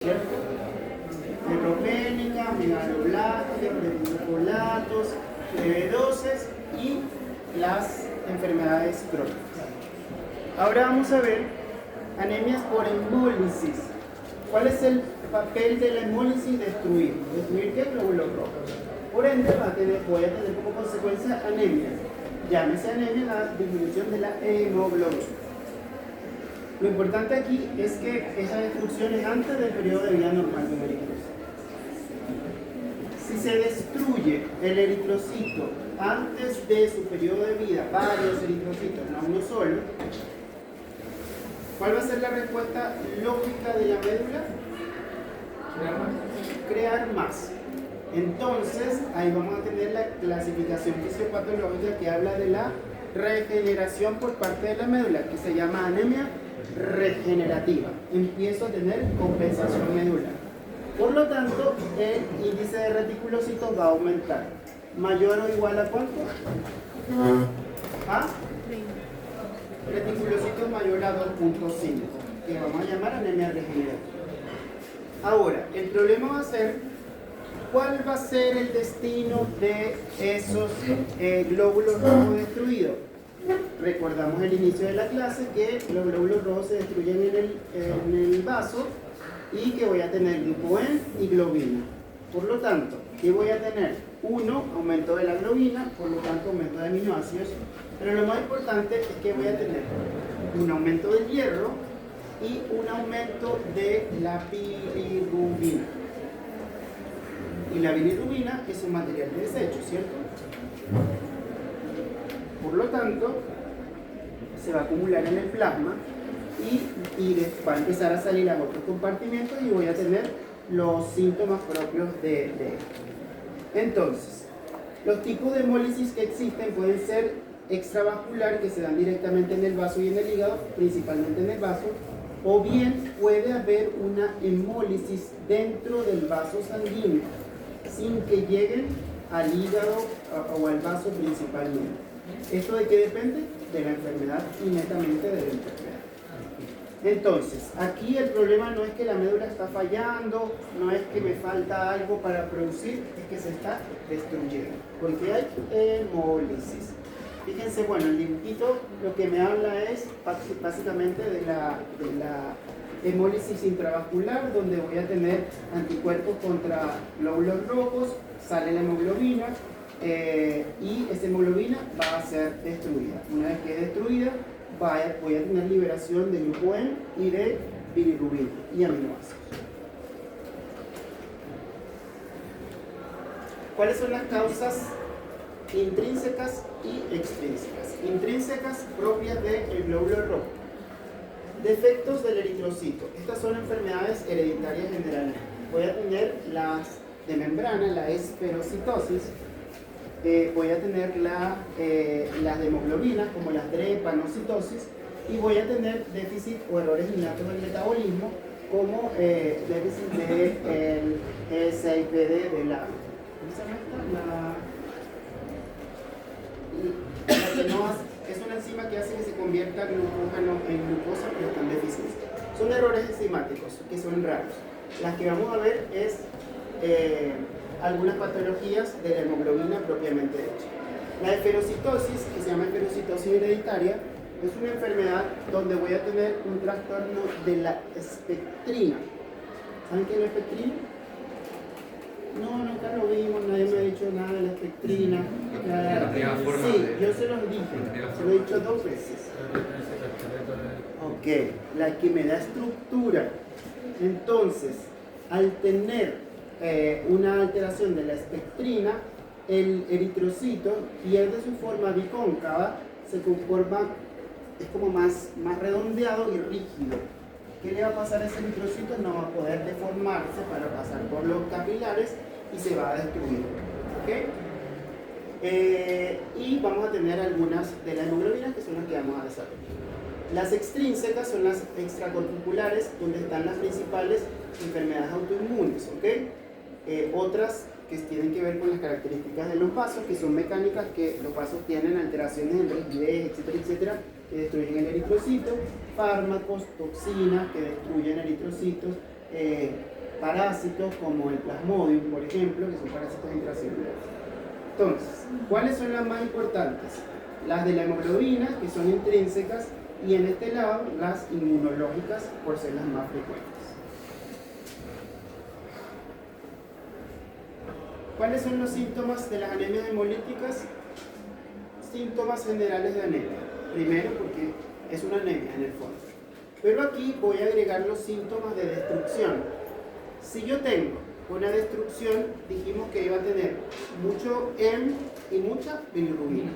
¿cierto? Neutropénica, megaloblástica, pluricolatos, plevedoses y las enfermedades crónicas. Ahora vamos a ver anemias por hemólisis. ¿Cuál es el papel de la hemólisis? Destruir. ¿Destruir qué? Glóbulos rojos. Por ende, voy a tener como consecuencia anemia. Llámese anemia la disminución de la hemoglobina. Lo importante aquí es que esa destrucción es antes del periodo de vida normal de un eritrocito. Si se destruye el eritrocito antes de su periodo de vida, varios eritrocitos, no uno solo, ¿cuál va a ser la respuesta lógica de la médula? Crear más. Entonces, ahí vamos a tener la clasificación fisiopatológica que habla de la regeneración por parte de la médula, que se llama anemia regenerativa. Empiezo a tener compensación medular. Por lo tanto, el índice de reticulocitos va a aumentar. ¿Mayor o igual a cuánto? ¿Ah? Reticulocitos mayor a 2.5, que vamos a llamar anemia regenerativa. Ahora, el problema va a ser ¿cuál va a ser el destino de esos glóbulos rojos destruidos? Recordamos el inicio de la clase que los glóbulos rojos se destruyen en el vaso y que voy a tener glucoen y globina. Por lo tanto, ¿qué voy a tener? Uno, aumento de la globina, por lo tanto aumento de aminoácidos, pero lo más importante es que voy a tener un aumento del hierro y un aumento de la bilirrubina. Y la bilirrubina es un material de desecho, ¿cierto? Por lo tanto, se va a acumular en el plasma y va a empezar a salir a otros compartimentos y voy a tener los síntomas propios de esto. Entonces, los tipos de hemólisis que existen pueden ser extravascular, que se dan directamente en el vaso y en el hígado, principalmente en el vaso, o bien puede haber una hemólisis dentro del vaso sanguíneo, sin que lleguen al hígado o al vaso principalmente. ¿Esto de qué depende? De la enfermedad y netamente de la enfermedad. Entonces, aquí el problema no es que la médula está fallando, no es que me falta algo para producir, es que se está destruyendo, porque hay hemólisis. Fíjense, bueno, el dibujito lo que me habla es básicamente de la hemólisis intravascular, donde voy a tener anticuerpos contra glóbulos rojos, sale la hemoglobina y esa hemoglobina va a ser destruida. Una vez que es destruida, voy a tener liberación de glucoen y de bilirrubina y aminoácidos. ¿Cuáles son las causas intrínsecas y extrínsecas? Intrínsecas propias del glóbulo rojo. Defectos del eritrocito. Estas son enfermedades hereditarias generalmente. Voy a tener las de membrana, la esferocitosis. Voy a tener las de hemoglobina, como las drepanocitosis. Y voy a tener déficit o errores innatos del metabolismo, como déficit del SIPD de la... ¿Cómo se llama esta? La que no hace, es una enzima que hace que se convierta glucógeno en glucosa, pero está en deficiencia. Son errores enzimáticos que son raros. Las que vamos a ver es algunas patologías de la hemoglobina propiamente dicha. La esferocitosis, que se llama esferocitosis hereditaria, es una enfermedad donde voy a tener un trastorno de la espectrina. ¿Saben qué es la espectrina? No, nunca lo vimos, nadie me ha dicho nada de la espectrina. Sí, yo se los dije, se lo he dicho 2 veces. Ok, la que me da estructura. Entonces, al tener una alteración de la espectrina, el eritrocito pierde su forma bicóncava, se conforma, es como más redondeado y rígido. ¿Qué le va a pasar a ese eritrocito? No va a poder deformarse para pasar por los capilares y se va a destruir. ¿Okay? Y vamos a tener algunas de las hemoglobinas que son las que vamos a desarrollar. Las extrínsecas son las extracorticulares, donde están las principales enfermedades autoinmunes. ¿Okay? Otras que tienen que ver con las características de los vasos, que son mecánicas, que los vasos tienen alteraciones en rigidez, etcétera, etcétera, que destruyen el eritrocito, fármacos, toxinas que destruyen eritrocitos, parásitos como el Plasmodium, por ejemplo, que son parásitos intracelulares. Entonces, ¿cuáles son las más importantes? Las de la hemoglobina, que son intrínsecas, y en este lado las inmunológicas, por ser las más frecuentes. ¿Cuáles son los síntomas de las anemias hemolíticas? Síntomas generales de anemia. Primero, porque es una anemia en el fondo. Pero aquí voy a agregar los síntomas de destrucción. Si yo tengo una destrucción, dijimos que iba a tener mucho hemo y mucha bilirrubina.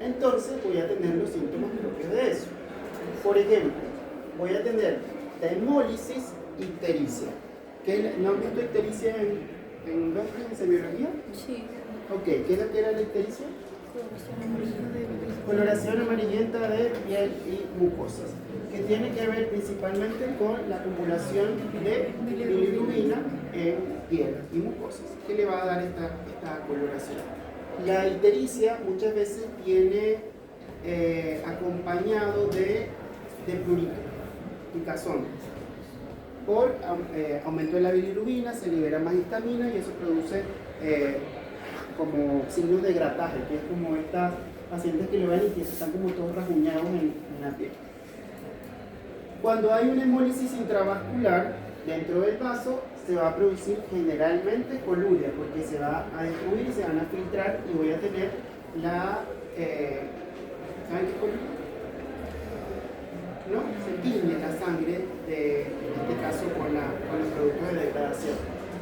Entonces voy a tener los síntomas propios de eso. Por ejemplo, voy a tener de hemólisis, ictericia. ¿No han visto ictericia en semiología? Sí. Ok, ¿qué es lo que era la ictericia? Coloración amarillenta de piel y mucosas, que tiene que ver principalmente con la acumulación de bilirrubina en piel y mucosas, que le va a dar esta coloración. La ictericia muchas veces viene acompañado de prurito, picazón. Por aumento de la bilirrubina se libera más histamina y eso produce como signos de grataje, que es como estas pacientes que lo ven y que están como todos rasguñados en la piel. Cuando hay una hemólisis intravascular dentro del vaso, se va a producir generalmente coluria, porque se va a destruir y se van a filtrar y voy a tener la... ¿saben qué es coluria? ¿No? Se tiñe la sangre, en este caso con los productos de degradación.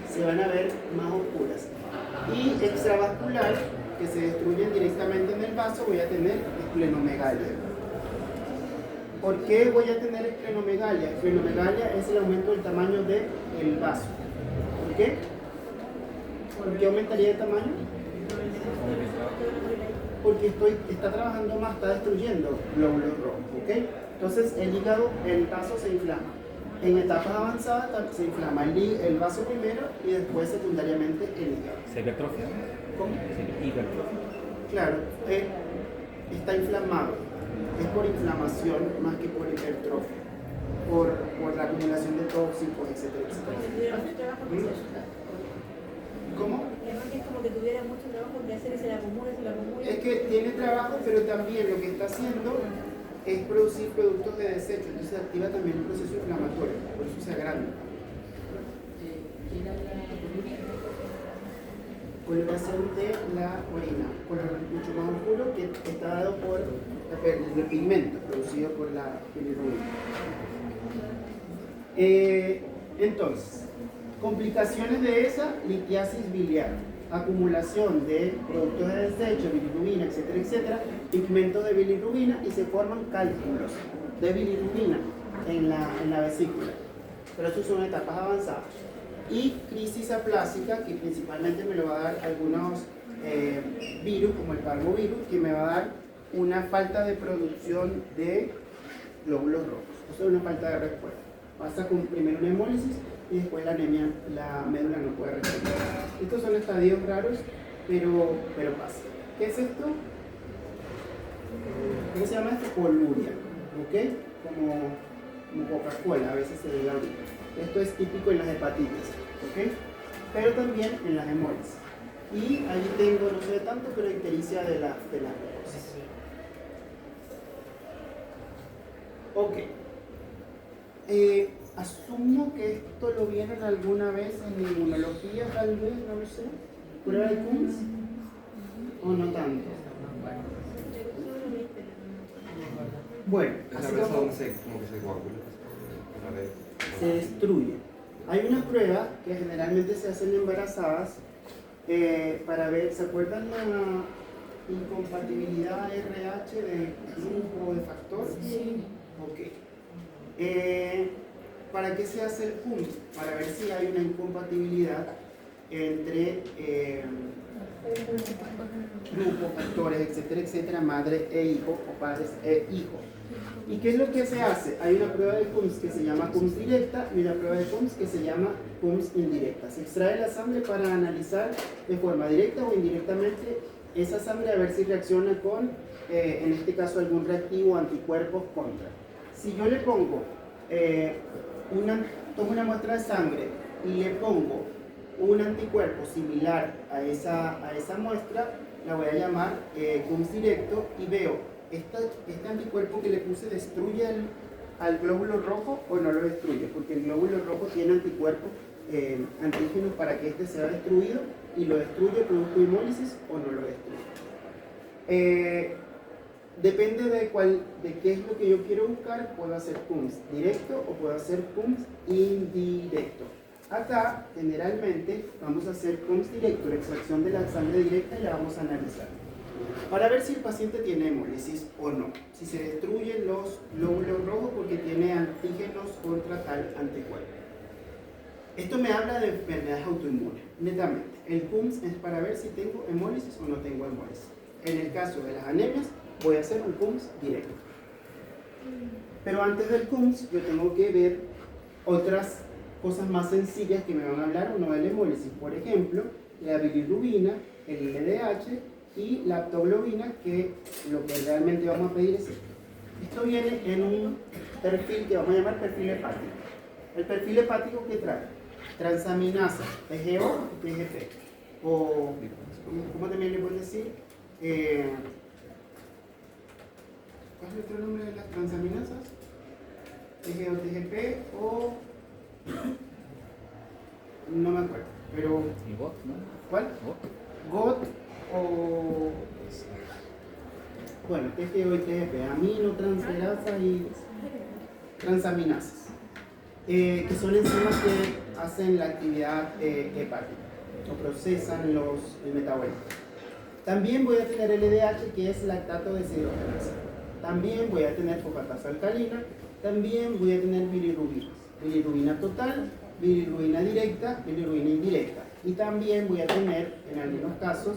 Se van a ver más oscuras. Y extravascular, que se destruyen directamente en el vaso, voy a tener esplenomegalia. ¿Por qué voy a tener esplenomegalia? Esplenomegalia es el aumento del tamaño del vaso. ¿Por qué? ¿Por qué aumentaría el tamaño? Porque está trabajando más, está destruyendo glóbulos rojos, ¿ok? Entonces el hígado, el vaso se inflama. En etapas avanzadas se inflama el vaso primero y después secundariamente el hígado. ¿Se hipertrofia? ¿Cómo? ¿Se hipertrofia? Claro, está inflamado. Es por inflamación más que por hipertrofia. Por la acumulación de tóxicos, etcétera, etcétera. ¿Cómo? Es como que tuviera mucho trabajo que hacer y se la acumula. Es que tiene trabajo, pero también lo que está haciendo es producir productos de desecho, entonces activa también un proceso inflamatorio, por eso se agranda. Coloración de la orina, color mucho más oscuro que está dado por el pigmento producido por la bilirrubina. Entonces, complicaciones de esa, litiasis biliar, acumulación de productos de desecho, bilirrubina, etcétera, etcétera, pigmentos de bilirrubina y se forman cálculos de bilirrubina en la vesícula. Pero eso son etapas avanzadas. Y crisis aplásica, que principalmente me lo va a dar algunos virus, como el parvovirus, que me va a dar una falta de producción de glóbulos rojos, o sea, una falta de respuesta. Pasa con primero una hemólisis y después la anemia, la médula no puede responder. Estos son estadios raros, pero pasa. ¿Qué es esto? ¿Cómo se llama esto? Coluria, ¿ok? Como Coca-Cola, a veces se diga. Esto es típico en las hepatitis, ¿ok? Pero también en las hemólisis. Y ahí tengo, no sé tanto, pero ictericia de la mucosa. Ok. Asumo que esto lo vieron alguna vez en inmunología, tal vez, no lo sé. ¿Prueba de Kunz? ¿O no tanto? Bueno, así como se destruye. Hay una prueba que generalmente se hacen embarazadas para ver, ¿se acuerdan la incompatibilidad RH de grupo de factor? Sí. Ok. ¿Para qué se hace el CUM? Para ver si hay una incompatibilidad entre grupos, factores, etcétera, etcétera, madre e hijo o padres e hijos. ¿Y qué es lo que se hace? Hay una prueba de CUMS que se llama CUMS directa y una prueba de CUMS que se llama CUMS indirecta. Se extrae la sangre para analizar de forma directa o indirectamente esa sangre a ver si reacciona con, en este caso, algún reactivo o anticuerpos contra. Si yo le pongo, tomo una muestra de sangre y le pongo un anticuerpo similar a esa muestra, la voy a llamar CUMS directo, y veo, ¿este anticuerpo que le puse destruye al glóbulo rojo o no lo destruye? Porque el glóbulo rojo tiene anticuerpos, antígenos para que este sea destruido, y lo destruye, produzco hemólisis o no lo destruye. Depende de qué es lo que yo quiero buscar, puedo hacer CUMS directo o puedo hacer CUMS indirecto. Acá, generalmente, vamos a hacer CUMS directo, la extracción de la sangre directa, y la vamos a analizar para ver si el paciente tiene hemólisis o no, si se destruyen los glóbulos rojos porque tiene antígenos contra tal anticuerpo. Esto me habla de enfermedades autoinmunes, netamente. El CUMS es para ver si tengo hemólisis o no tengo hemólisis. En el caso de las anemias, voy a hacer un CUMS directo. Pero antes del CUMS, yo tengo que ver otras cosas más sencillas que me van a hablar o no de la hemólisis. Por ejemplo, la bilirrubina, el LDH y la aptoglobina, que lo que realmente vamos a pedir es esto. Esto viene en un perfil que vamos a llamar perfil hepático. El perfil hepático que trae transaminasa, PGO y PGP. O, ¿cómo también le pueden decir? ¿Cuál es el otro nombre de las transaminasas? PGO, TGP o... no me acuerdo, pero... ¿Y GOT, no? ¿Cuál? GOT o... bueno, PGO y TGP, aminotransferasa y transaminasas, que son enzimas que hacen la actividad hepática o procesan el metabolismo. También voy a tener LDH, que es lactato deshidrogenasa. También voy a tener fosfatasa alcalina. También voy a tener bilirrubinas. Bilirrubina total, bilirrubina directa, bilirrubina indirecta. Y también voy a tener, en algunos casos,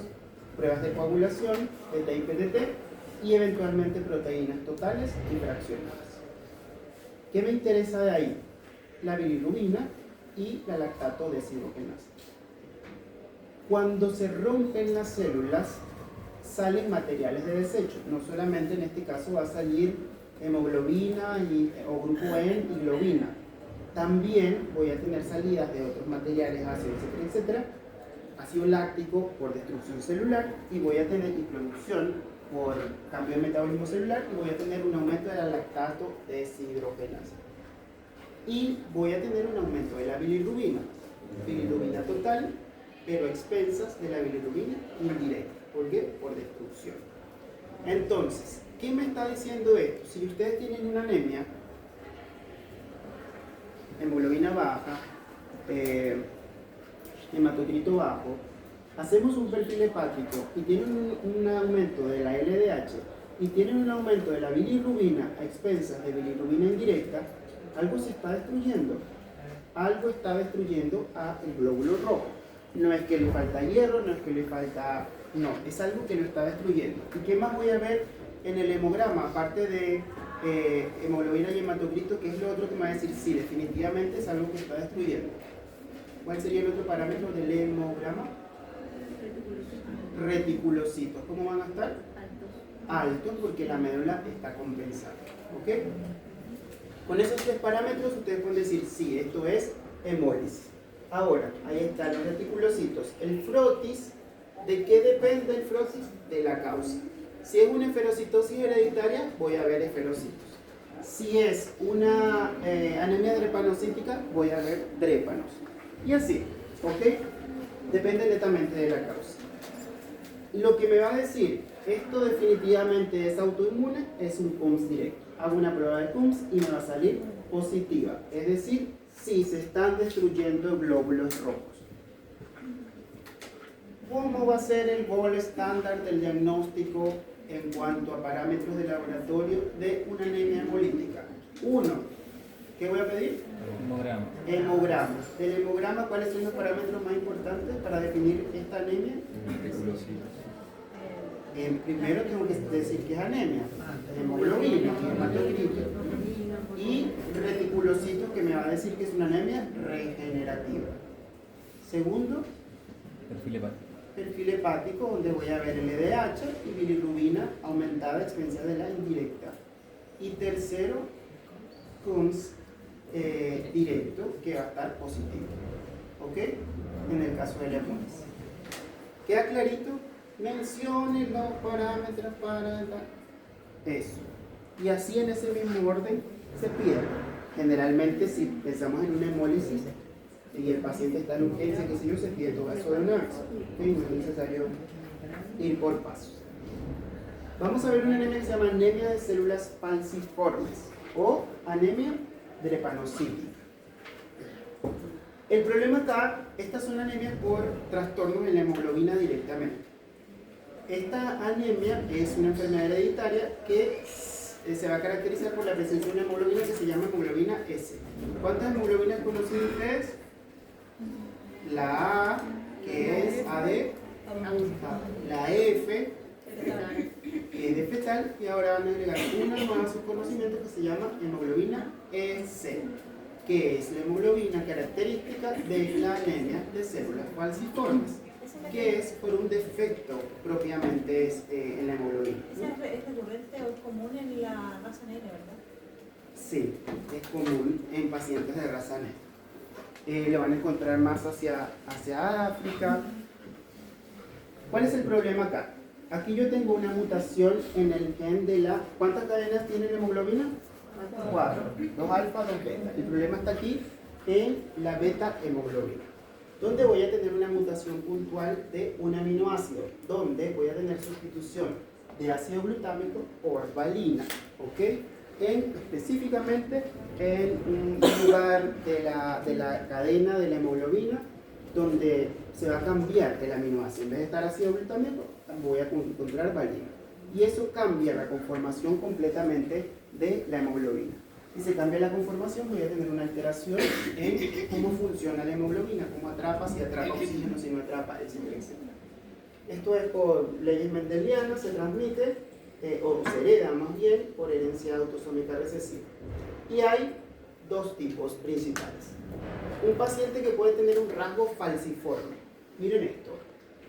pruebas de coagulación, PTA y PTT, y eventualmente proteínas totales y fraccionadas. ¿Qué me interesa de ahí? La bilirrubina y la lactato deshidrogenasa. Cuando se rompen las células, salen materiales de desecho. No solamente en este caso va a salir hemoglobina o grupo N y globina. También voy a tener salidas de otros materiales, ácido, etcétera, etcétera. Ácido láctico por destrucción celular, y voy a tener producción por cambio de metabolismo celular, y voy a tener un aumento de la lactato deshidrogenasa. Y voy a tener un aumento de la bilirrubina. Bilirrubina total, pero a expensas de la bilirrubina indirecta. ¿Por qué? Por destrucción. Entonces, ¿qué me está diciendo esto? Si ustedes tienen una anemia, hemoglobina baja, hematocrito bajo, hacemos un perfil hepático y tienen un aumento de la LDH y tienen un aumento de la bilirrubina a expensas de bilirrubina indirecta, algo se está destruyendo. Algo está destruyendo al glóbulo rojo. No es que le falta hierro, no es que le falta... no, es algo que lo está destruyendo. ¿Y qué más voy a ver en el hemograma? Aparte de hemoglobina y hematocrito, ¿qué es lo otro que me va a decir? Sí, definitivamente es algo que está destruyendo. ¿Cuál sería el otro parámetro del hemograma? Reticulocitos. ¿Cómo van a estar? Altos, porque la médula está compensada. ¿Ok? Con esos tres parámetros ustedes pueden decir, sí, esto es hemólisis. Ahora, ahí están los reticulocitos. El frotis, ¿de qué depende el frotis? De la causa. Si es una esferocitosis hereditaria, voy a ver esferocitos. Si es una anemia drepanocítica, voy a ver drépanos. Y así, ¿ok? Depende netamente de la causa. Lo que me va a decir, esto definitivamente es autoinmune, es un CUMS directo. Hago una prueba de CUMS y me va a salir positiva. Es decir, si se están destruyendo glóbulos rojos. ¿Cómo va a ser el gold estándar del diagnóstico en cuanto a parámetros de laboratorio de una anemia hemolítica? Uno, ¿qué voy a pedir? Hemograma. Hemograma. Del hemograma, ¿cuáles son los parámetros más importantes para definir esta anemia? Primero tengo que decir que es anemia, hemoglobina, hematocrito y reticulocitos, que me va a decir que es una anemia regenerativa. Segundo, perfil hepático, donde voy a ver el LDH y bilirrubina aumentada a expensas de la indirecta. Y tercero, CUMS directo, que va a estar positivo. ¿ok? En el caso de la hemolis. ¿Queda clarito? Mencionen los parámetros para eso. Y así en ese mismo orden se pierde. Generalmente si pensamos en una hemólisis y el paciente está en urgencia, qué sé yo, se pide todo eso de una vez. ¿Okay? No es necesario ir por pasos. Vamos a ver una anemia que se llama anemia de células falciformes o anemia drepanocítica. El problema está, estas son anemias por trastornos en la hemoglobina directamente. Esta anemia es una enfermedad hereditaria que se va a caracterizar por la presencia de una hemoglobina que se llama hemoglobina S. ¿Cuántas hemoglobinas conocen ustedes? La A, que es AD, la F, que es de fetal, y ahora van a agregar una más a su conocimiento que se llama hemoglobina EC, que es la hemoglobina característica de la anemia de células falciformes, que es por un defecto propiamente en la hemoglobina. ¿Esa es recurrente o es común en la raza negra, verdad? Sí, es común en pacientes de raza negra. Lo van a encontrar más hacia África. ¿Cuál es el problema acá? Aquí yo tengo una mutación en el gen de la... ¿Cuántas cadenas tiene la hemoglobina? 4. 2 alfa, 2 beta. El problema está aquí en la beta hemoglobina, donde voy a tener una mutación puntual de un aminoácido, donde voy a tener sustitución de ácido glutámico por valina, ¿ok? Específicamente en un lugar de la cadena de la hemoglobina, donde se va a cambiar el aminoácido. En vez de estar ácido glutámico, voy a encontrar valina. Y eso cambia la conformación completamente de la hemoglobina. Si se cambia la conformación, voy a tener una alteración en cómo funciona la hemoglobina, cómo atrapa, si atrapa oxígeno, si no atrapa, etcétera, etcétera. Esto es por leyes mendelianas, se transmite, o se hereda más bien, por herencia autosómica recesiva. Y hay dos tipos principales. Un paciente que puede tener un rasgo falciforme. Miren esto.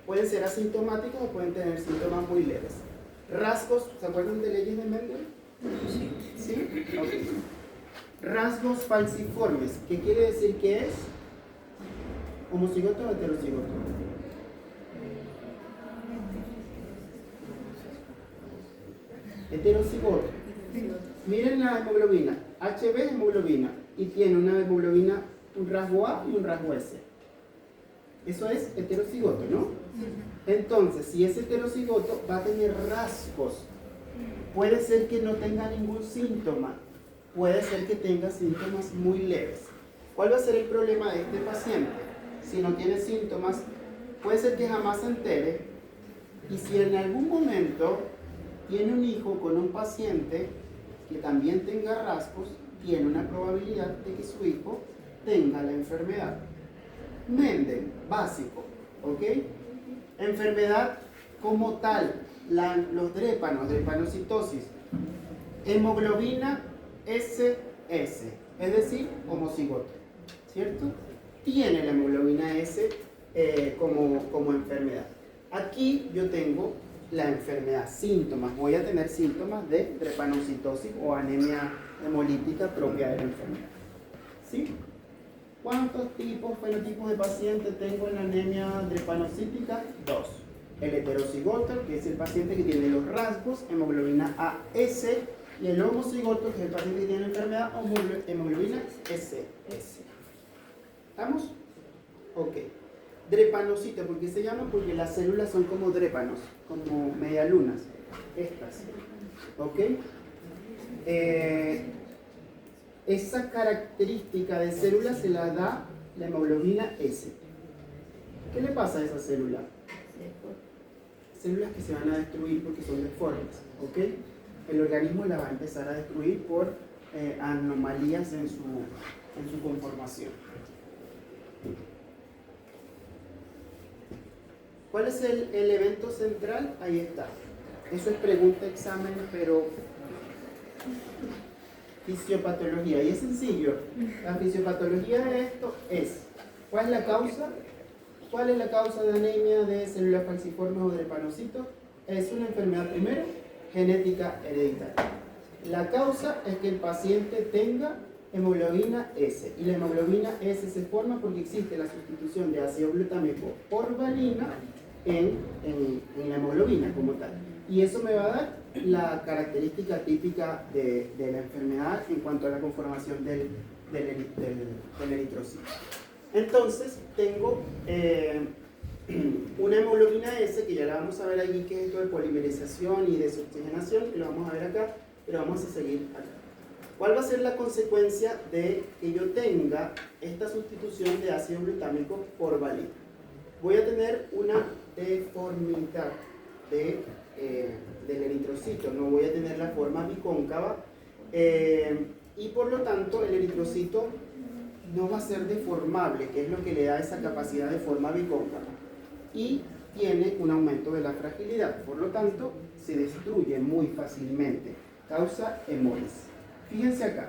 Pueden ser asintomáticos o pueden tener síntomas muy leves. Rasgos, ¿se acuerdan de leyes de Mendel? Sí. ¿Sí? Okay. Rasgos falciformes. ¿Qué quiere decir que es? ¿Homocigoto o heterocigoto? Heterocigoto. Miren la hemoglobina. HB es hemoglobina y tiene una hemoglobina, un rasgo A y un rasgo S. Eso es heterocigoto, ¿no? Entonces, si es heterocigoto, va a tener rasgos. Puede ser que no tenga ningún síntoma, puede ser que tenga síntomas muy leves. ¿Cuál va a ser el problema de este paciente? Si no tiene síntomas, puede ser que jamás se entere, y si en algún momento tiene un hijo con un paciente que también tenga rasgos, tiene una probabilidad de que su hijo tenga la enfermedad. Mendel, básico, ¿ok? Enfermedad como tal, los drépanos, drepanocitosis, hemoglobina SS, es decir, homocigoto, ¿cierto? Tiene la hemoglobina S como enfermedad. Aquí yo tengo la enfermedad, síntomas, voy a tener síntomas de drepanocitosis o anemia hemolítica propia de la enfermedad, ¿sí? ¿Cuántos fenotipos de pacientes tengo en la anemia drepanocítica? 2. El heterocigoto, que es el paciente que tiene los rasgos, hemoglobina AS, y el homocigoto, que es el paciente que tiene la enfermedad, hemoglobina SS. ¿Estamos? Ok. Drepanocita, ¿por qué se llama? Porque las células son como drépanos, como medialunas. Estas. ¿Ok? Esa característica de célula se la da la hemoglobina S. ¿Qué le pasa a esa célula? Células que se van a destruir porque son deformes, ¿ok? El organismo la va a empezar a destruir por anomalías en su conformación. ¿Cuál es el evento central? Ahí está. Eso es pregunta, examen, pero fisiopatología. Y es sencillo. La fisiopatología de esto es, ¿cuál es la causa? ¿Cuál es la causa de anemia de células falciformes o drepanocitos? Es una enfermedad primero genética hereditaria. La causa es que el paciente tenga hemoglobina S. Y la hemoglobina S se forma porque existe la sustitución de ácido glutámico por valina en la hemoglobina como tal. Y eso me va a dar la característica típica de la enfermedad en cuanto a la conformación del eritrocito. Entonces, tengo una hemoglobina S, que ya la vamos a ver allí, que es esto de polimerización y desoxigenación, que lo vamos a ver acá, pero vamos a seguir acá. ¿Cuál va a ser la consecuencia de que yo tenga esta sustitución de ácido glutámico por valina? Voy a tener una deformidad del eritrocito, no voy a tener la forma bicóncava y por lo tanto el eritrocito no va a ser deformable, que es lo que le da esa capacidad de forma bicóncava, y tiene un aumento de la fragilidad, por lo tanto se destruye muy fácilmente, causa hemólisis. Fíjense acá,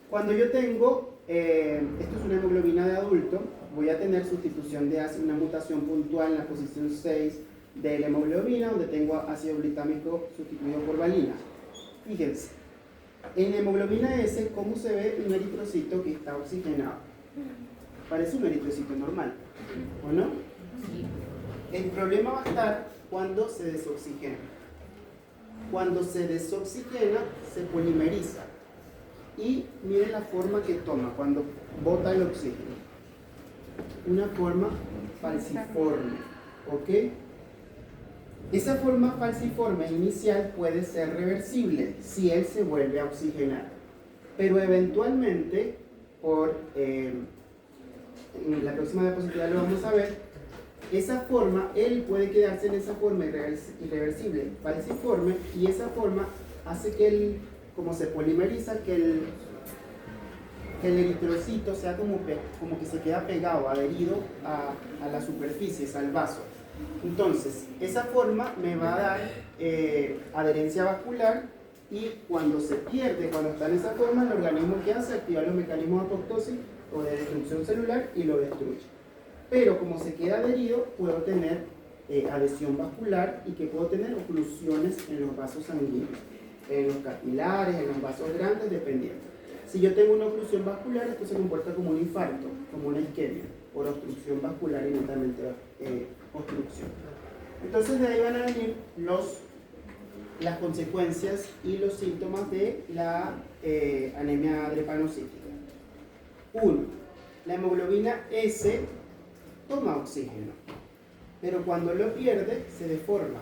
cuando yo tengo, esto es una hemoglobina de adulto, voy a tener sustitución de ácido, una mutación puntual en la posición 6 de la hemoglobina, donde tengo ácido glutámico sustituido por valina. Fíjense, en la hemoglobina S, ¿cómo se ve un eritrocito que está oxigenado? Parece un eritrocito normal, ¿o no? El problema va a estar cuando se desoxigena. Cuando se desoxigena, se polimeriza. Y miren la forma que toma cuando bota el oxígeno. Una forma falciforme, ¿ok? Esa forma falciforme inicial puede ser reversible si él se vuelve a oxigenar, pero eventualmente, en la próxima diapositiva lo vamos a ver, esa forma, él puede quedarse en esa forma irreversible, falciforme, y esa forma hace que él, como se polimeriza, que el eritrocito sea como que se queda pegado, adherido a las superficies, al vaso. Entonces, esa forma me va a dar adherencia vascular, y cuando se pierde, cuando está en esa forma, el organismo que hace activa los mecanismos de apoptosis o de destrucción celular y lo destruye. Pero como se queda adherido, puedo tener adhesión vascular, y que puedo tener oclusiones en los vasos sanguíneos, en los capilares, en los vasos grandes, dependiendo. Si yo tengo una oclusión vascular, esto se comporta como un infarto, como una isquemia, por obstrucción vascular y netamente obstrucción. Entonces de ahí van a venir las consecuencias y los síntomas de la anemia drepanocítica. 1. La hemoglobina S toma oxígeno, pero cuando lo pierde se deforma.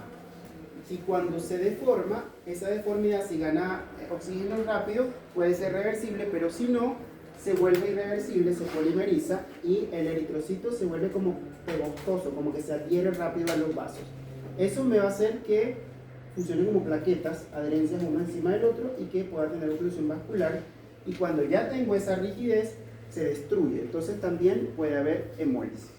Y cuando se deforma, esa deformidad, si gana oxígeno rápido, puede ser reversible, pero si no, se vuelve irreversible, se polimeriza, y el eritrocito se vuelve como pegostoso, como que se adhiere rápido a los vasos. Eso me va a hacer que funcionen como plaquetas, adherencias uno encima del otro, y que pueda tener oclusión vascular, y cuando ya tengo esa rigidez, se destruye. Entonces también puede haber hemólisis.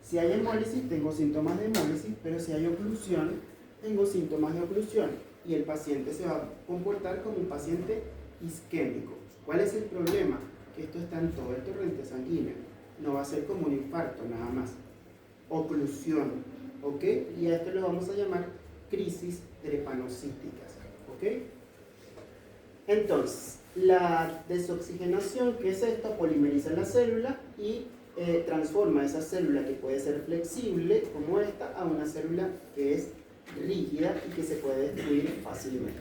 Si hay hemólisis, tengo síntomas de hemólisis, pero si hay oclusión, tengo síntomas de oclusión, y el paciente se va a comportar como un paciente isquémico. ¿Cuál es el problema? Que esto está en todo el torrente sanguíneo, no va a ser como un infarto nada más. Oclusión, ¿ok? Y a esto lo vamos a llamar crisis drepanocíticas, ¿ok? Entonces, la desoxigenación, ¿qué es esto? Polimeriza la célula y transforma esa célula, que puede ser flexible como esta, a una célula que es rígida y que se puede destruir fácilmente.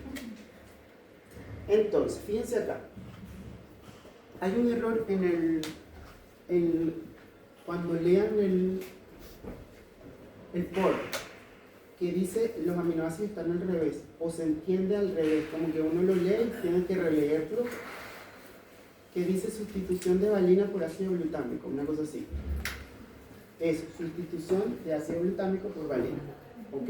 Entonces, fíjense acá, hay un error cuando lean el POR, que dice los aminoácidos están al revés, o se entiende al revés, como que uno lo lee y tiene que releerlo, que dice sustitución de valina por ácido glutámico, una cosa así. Es sustitución de ácido glutámico por valina, ¿ok?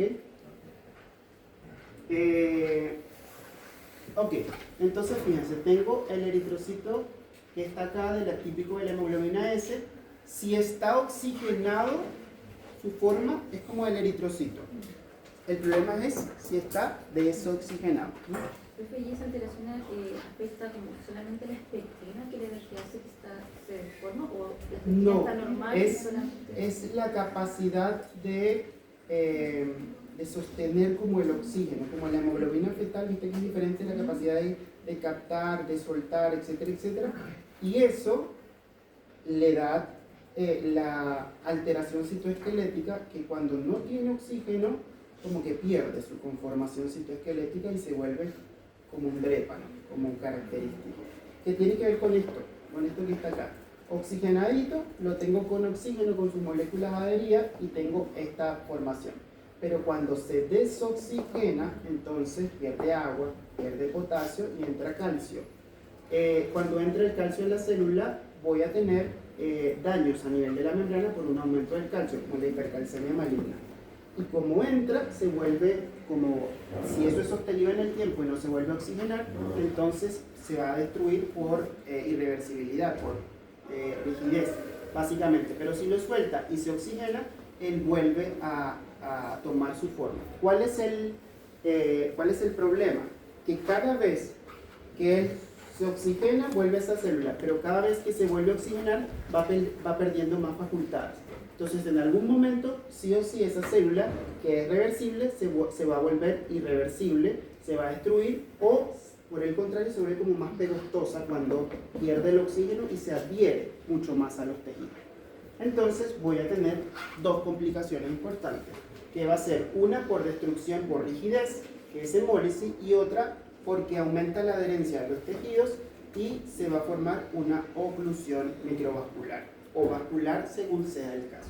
Ok, entonces fíjense, tengo el eritrocito que está acá, típico de la hemoglobina S. Si está oxigenado, su forma es como el eritrocito. El problema es si está desoxigenado. Profe, ¿y esa alteración afecta como solamente la espectrina, que hace que se deforma, o la espectrina No, está normal? es la capacidad de sostener como el oxígeno, como la hemoglobina fetal, viste que es diferente la capacidad de de captar, de soltar, etcétera, etcétera. Y eso le da la alteración citoesquelética, que cuando no tiene oxígeno, como que pierde su conformación citoesquelética y se vuelve como un drépano, como un característico. ¿Qué tiene que ver con esto? Con esto que está acá. Oxigenadito, lo tengo con oxígeno, con sus moléculas adheridas y tengo esta formación. Pero cuando se desoxigena, entonces pierde agua, pierde potasio y entra calcio. Cuando entra el calcio en la célula, voy a tener daños a nivel de la membrana por un aumento del calcio, como la hipercalcemia maligna. Y como entra, se vuelve como, si eso es sostenido en el tiempo y no se vuelve a oxigenar, entonces se va a destruir por irreversibilidad, por rigidez, básicamente. Pero si lo suelta y se oxigena, él vuelve a tomar su forma. ¿Cuál es el problema? Que cada vez que él se oxigena, vuelve a esa célula, pero cada vez que se vuelve a oxigenar, va perdiendo más facultades. Entonces, en algún momento, sí o sí, esa célula, que es reversible, se va a volver irreversible, se va a destruir, o por el contrario, se vuelve como más pegostosa cuando pierde el oxígeno y se adhiere mucho más a los tejidos. Entonces, voy a tener dos complicaciones importantes, que va a ser una por destrucción por rigidez, que es hemólisis, y otra porque aumenta la adherencia de los tejidos y se va a formar una oclusión microvascular o vascular según sea el caso.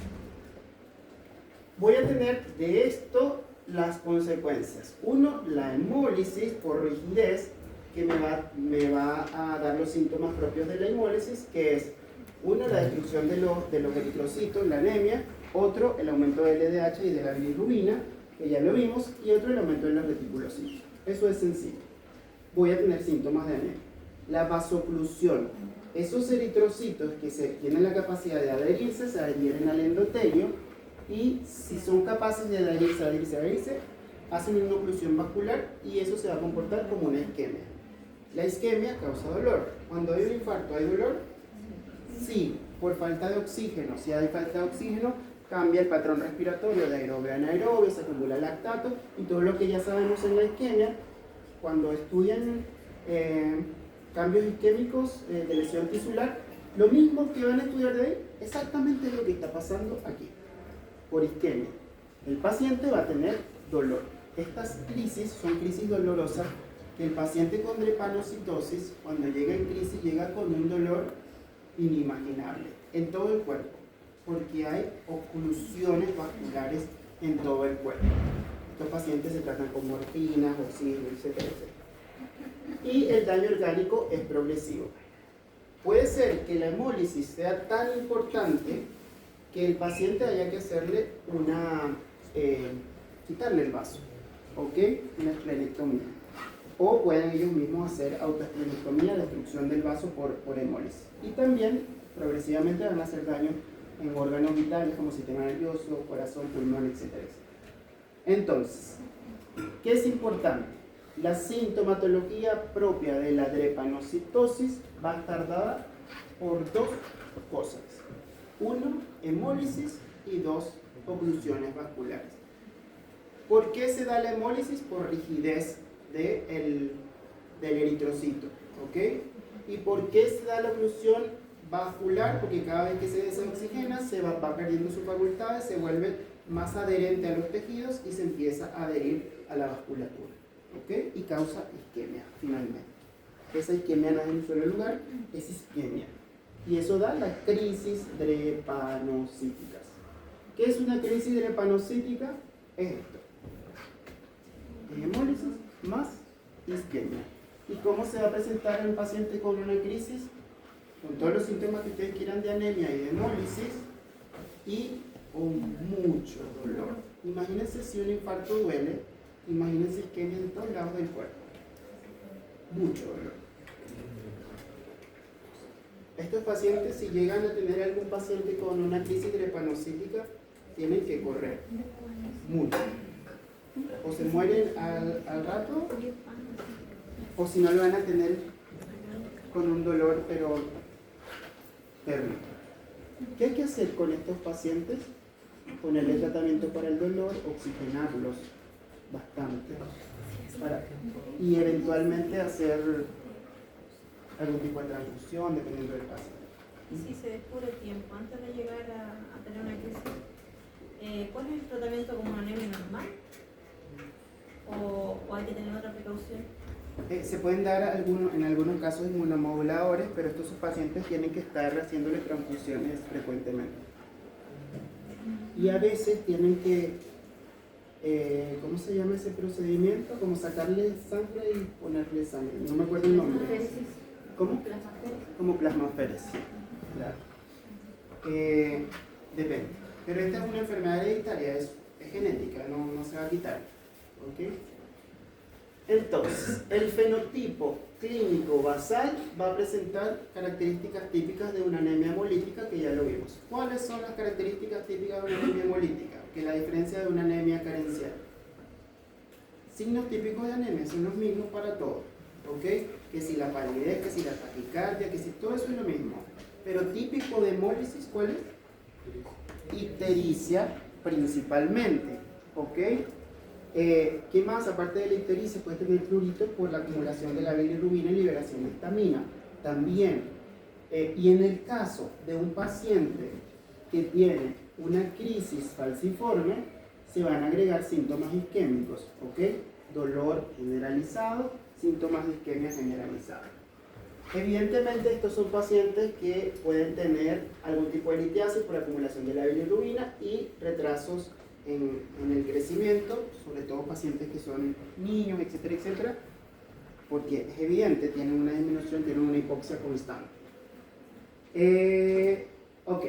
Voy a tener de esto las consecuencias. Uno, la hemólisis por rigidez, que me va a dar los síntomas propios de la hemólisis, que es uno, la destrucción de los eritrocitos, la anemia; otro, el aumento del LDH y de la bilirrubina, que ya lo vimos; y otro, el aumento de los reticulocitos. Eso es sencillo. Voy a tener síntomas de anemia. La vasoclusión. Esos eritrocitos que tienen la capacidad de adherirse, se adhieren al endotelio, y si son capaces de adherirse, hacen una oclusión vascular y eso se va a comportar como una isquemia. La isquemia causa dolor. Cuando hay un infarto, ¿hay dolor? Sí, por falta de oxígeno. Si hay falta de oxígeno, cambia el patrón respiratorio de aerobio a anaerobio, se acumula lactato y todo lo que ya sabemos en la isquemia. Cuando estudian cambios isquémicos de lesión tisular, lo mismo que van a estudiar de ahí, exactamente lo que está pasando aquí, por isquemia. El paciente va a tener dolor. Estas crisis son crisis dolorosas que el paciente con drepanocitosis, cuando llega en crisis, llega con un dolor inimaginable en todo el cuerpo, porque hay oclusiones vasculares en todo el cuerpo. Estos pacientes se tratan con morfinas, oxígeno, etcétera, etcétera. Y el daño orgánico es progresivo. Puede ser que la hemólisis sea tan importante que el paciente haya que hacerle quitarle el vaso, ¿ok? Una esplenectomía. O pueden ellos mismos hacer autoesplenectomía, destrucción del vaso por hemólisis. Y también progresivamente van a hacer daño en órganos vitales como sistema nervioso, corazón, pulmón, etcétera, etcétera. Entonces, ¿qué es importante? La sintomatología propia de la drepanocitosis va a estar dada por dos cosas. Uno, hemólisis, y dos, oclusiones vasculares. ¿Por qué se da la hemólisis? Por rigidez del eritrocito, ¿ok? ¿Y por qué se da la oclusión vascular? Porque cada vez que se desoxigena se va perdiendo sus facultades, se vuelve más adherente a los tejidos y se empieza a adherir a la vasculatura, ¿ok? Y causa isquemia, finalmente. Esa isquemia no es en un solo lugar, es isquemia. Y eso da las crisis drepanocíticas. ¿Qué es una crisis drepanocítica? Es esto. Hemólisis más isquemia. ¿Y cómo se va a presentar en un paciente con una crisis? Con todos los síntomas que ustedes quieran de anemia y de hemólisis y con mucho dolor. Imagínense si un infarto duele, imagínense isquemia en todos lados del cuerpo. Mucho dolor. Estos pacientes, si llegan a tener algún paciente con una crisis drepanocítica, tienen que correr mucho. O se mueren al rato, o si no lo van a tener con un dolor, pero terrible. ¿Qué hay que hacer con estos pacientes? Ponerle tratamiento para el dolor, oxigenarlos bastante y eventualmente hacer algún tipo de transfusión, dependiendo del paciente. Y si se descubre a tiempo, antes de llegar a tener una crisis, ¿cuál es el tratamiento como una anemia normal? ¿O hay que tener otra precaución? Se pueden dar en algunos casos inmunomoduladores, pero estos pacientes tienen que estar haciéndole transfusiones frecuentemente. Y a veces tienen que, ¿cómo se llama ese procedimiento? Como sacarle sangre y ponerle sangre. No me acuerdo el nombre. Plasmaféresis. ¿Cómo? Plasmaféresis. Como plasmaféresis. Claro. Depende. Pero esta es una enfermedad hereditaria, es genética, no se va a quitar. ¿Ok? Entonces, el fenotipo clínico basal va a presentar características típicas de una anemia hemolítica, que ya lo vimos. ¿Cuáles son las características típicas de una anemia hemolítica? Que la diferencia de una anemia carencial. Signos típicos de anemia son los mismos para todos, ¿ok? Que si la palidez, que si la taquicardia, que si todo eso es lo mismo. Pero típico de hemólisis, ¿cuál es? Ictericia principalmente, ¿ok? ¿Qué más? Aparte de la ictericia, puede tener prurito por la acumulación de la bilirrubina y liberación de histamina. También, y en el caso de un paciente que tiene una crisis falciforme, se van a agregar síntomas isquémicos, ¿ok? Dolor generalizado, síntomas de isquemia generalizada. Evidentemente, estos son pacientes que pueden tener algún tipo de litiasis por acumulación de la bilirrubina y retrasos en el crecimiento, sobre todo pacientes que son niños, etcétera, etcétera, porque es evidente, tienen una disminución, tienen una hipoxia constante. Ok.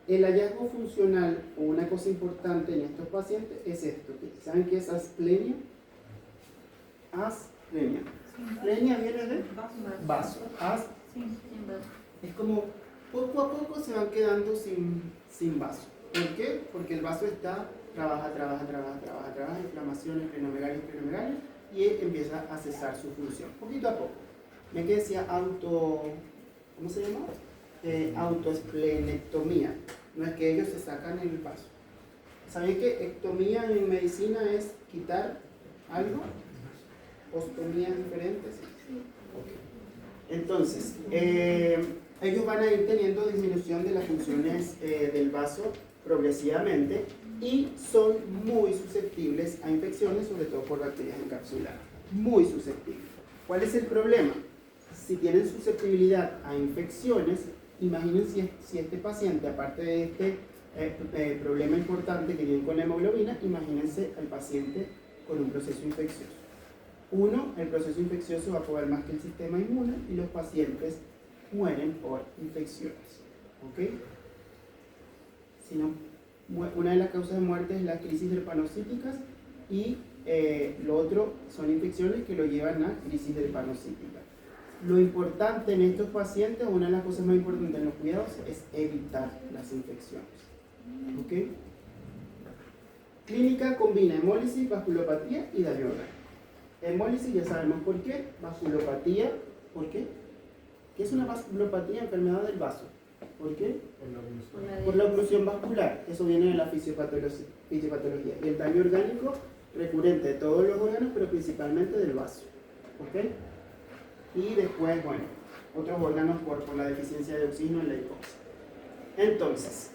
El hallazgo funcional, o una cosa importante en estos pacientes, es esto. ¿Saben qué es asplenia? Asplenia. Asplenia viene de vaso. Es como poco a poco se van quedando sin vaso. ¿Por qué? Porque el vaso trabaja, inflamaciones plenomegalia, y empieza a cesar su función, poquito a poco. ¿Me que decía ¿cómo se llama? Autoesplenectomía. No es que ellos se sacan el vaso. ¿Saben que ectomía en medicina es quitar algo? ¿Ostomía es diferente? Sí. Okay. Entonces, ellos van a ir teniendo disminución de las funciones del vaso progresivamente y son muy susceptibles a infecciones, sobre todo por bacterias encapsuladas. Muy susceptibles. ¿Cuál es el problema? Si tienen susceptibilidad a infecciones, imaginen si este paciente, aparte de este problema importante que viene con la hemoglobina, imagínense al paciente con un proceso infeccioso. El proceso infeccioso va a poder más que el sistema inmune y los pacientes mueren por infecciones. ¿Ok? Si no, una de las causas de muerte es las crisis drepanocyticas y lo otro son infecciones que lo llevan a crisis drepanocytica. Lo importante en estos pacientes, una de las cosas más importantes en los cuidados, es evitar las infecciones. ¿Ok? Clínica combina hemólisis, vasculopatía y daño orgánico. Hemólisis ya sabemos por qué, vasculopatía, ¿por qué? ¿Qué es una vasculopatía? Enfermedad del vaso. ¿Por qué? Por la oclusión vascular. Eso viene de la fisiopatología. Y el daño orgánico recurrente de todos los órganos, pero principalmente del vaso. ¿Ok? Y después, bueno, otros órganos por la deficiencia de oxígeno en la hipoxia. Entonces,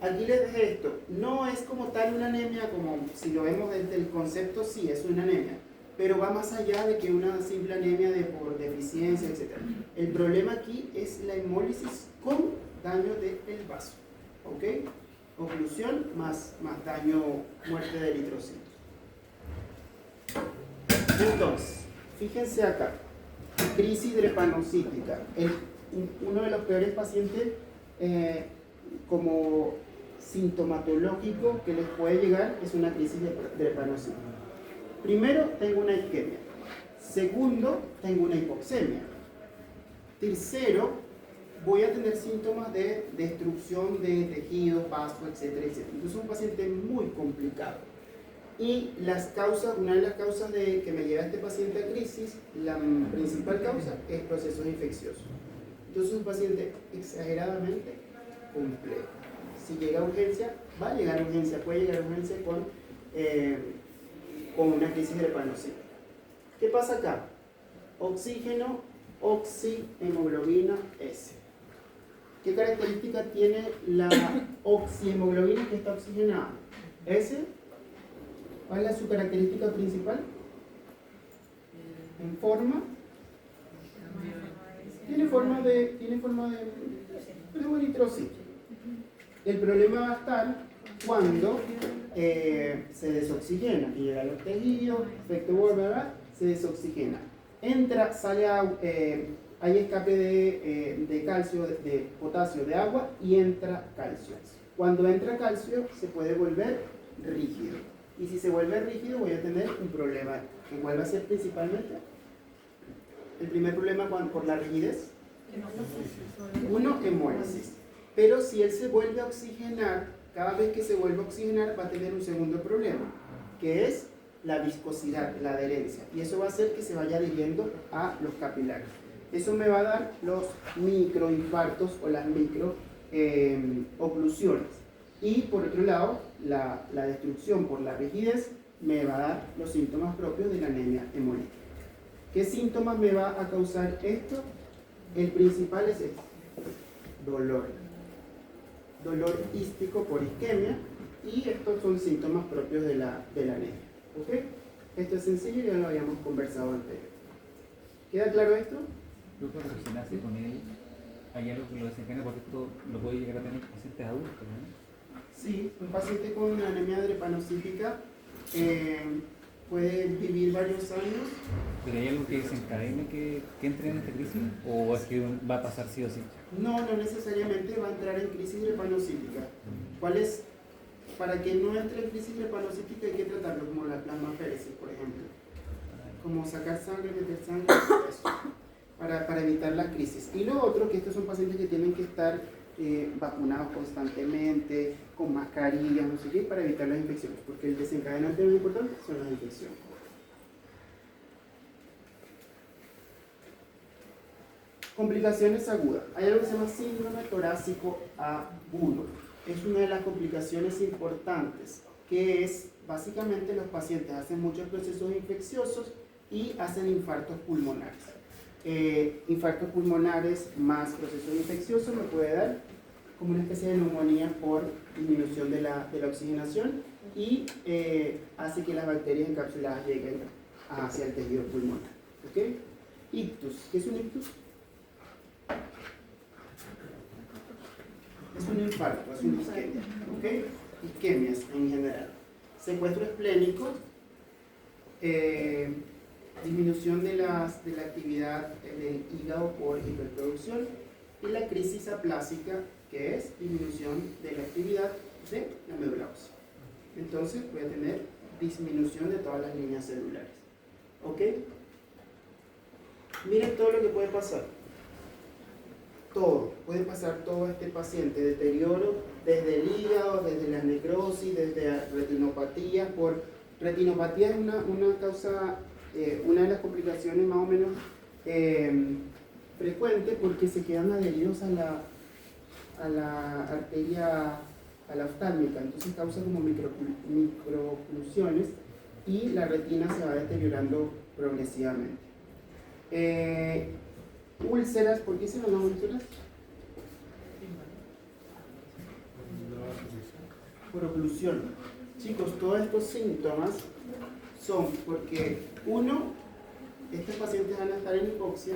aquí les dejé esto. No es como tal una anemia, como si lo vemos desde el concepto, sí, es una anemia. Pero va más allá de que una simple anemia por deficiencia, etc. El problema aquí es la hemólisis con daño del vaso. ¿Ok? Oclusión más daño, muerte de eritrocitos. Entonces, fíjense acá. Crisis drepanocítica. Uno de los peores pacientes como sintomatológico que les puede llegar es una crisis drepanocítica. Primero, tengo una isquemia. Segundo, tengo una hipoxemia. Tercero, voy a tener síntomas de destrucción de tejidos, vasos, etcétera, etcétera. Entonces es un paciente muy complicado. Y una de las causas que me lleva a este paciente a crisis, la principal causa es procesos infecciosos. Entonces es un paciente exageradamente complejo. Si llega a urgencia, va a llegar a urgencia, puede llegar a urgencia con una crisis drepanocítica. ¿Qué pasa acá? oxígeno, oxihemoglobina S. ¿Qué característica tiene la oxihemoglobina que está oxigenada? S. ¿Cuál es su característica principal? En forma. Tiene forma de eritrocito. El problema va a estar cuando se desoxigena y llega a los tejidos, efecto Wolff, se desoxigena. Entra, sale hay escape de calcio, de potasio, de agua y entra calcio. Cuando entra calcio se puede volver rígido. Y si se vuelve rígido voy a tener un problema. ¿Cuál va a ser principalmente? El primer problema por la rigidez. Uno, hemólisis. Pero si él se vuelve a oxigenar, cada vez que se vuelve a oxigenar va a tener un segundo problema, que es la viscosidad, la adherencia. Y eso va a hacer que se vaya adhiriendo a los capilares. Eso me va a dar los microinfartos o las microoclusiones. Y por otro lado, la destrucción por la rigidez me va a dar los síntomas propios de la anemia hemolítica. ¿Qué síntomas me va a causar esto? El principal es este: dolor. Dolor ístico por isquemia, y estos son síntomas propios de la anemia. ¿Ok? Esto es sencillo y ya lo habíamos conversado antes. ¿Queda claro esto? Yo cuando se nace con él, hay algo que lo desencadena, porque esto lo puede llegar a tener pacientes adultos, ¿no? Sí, un paciente con anemia drepanocítica puede vivir varios años. ¿Pero hay algo que desencadene que entre en esta crisis? ¿O es que va a pasar sí o sí? No, no necesariamente va a entrar en crisis drepanocítica. ¿Cuál es? Para que no entre en crisis drepanocítica hay que tratarlo como la plasmaféresis, por ejemplo. Como sacar sangre, meter sangre, eso, para evitar la crisis. Y lo otro, que estos son pacientes que tienen que estar vacunados constantemente, con mascarillas, no sé qué, para evitar las infecciones, porque el desencadenante más importante son las infecciones. Complicaciones agudas. Hay algo que se llama síndrome torácico agudo. Es una de las complicaciones importantes, que es básicamente los pacientes hacen muchos procesos infecciosos y hacen infartos pulmonares. Infartos pulmonares más procesos infecciosos me puede dar como una especie de neumonía por disminución de la oxigenación y hace que las bacterias encapsuladas lleguen hacia el tejido pulmonar. ¿Okay? Ictus. ¿Qué es un ictus? Es un infarto, es una isquemia. ¿Okay? Isquemias en general. Secuestro esplénico, disminución de la actividad del hígado por hiperproducción, y la crisis aplásica, que es disminución de la actividad de la médula ósea. Entonces voy a tener disminución de todas las líneas celulares. ¿Ok? Miren todo lo que puede pasar. Todo, puede pasar todo a este paciente: deterioro desde el hígado, desde la necrosis, desde retinopatía. Retinopatía es una causa, una de las complicaciones más o menos frecuentes, porque se quedan adheridos a la arteria, a la oftálmica, entonces causa como microoclusiones y la retina se va deteriorando progresivamente. Úlceras. ¿Por qué se llaman úlceras? Por oclusión. Chicos, todos estos síntomas son porque, uno, estos pacientes van a estar en hipoxia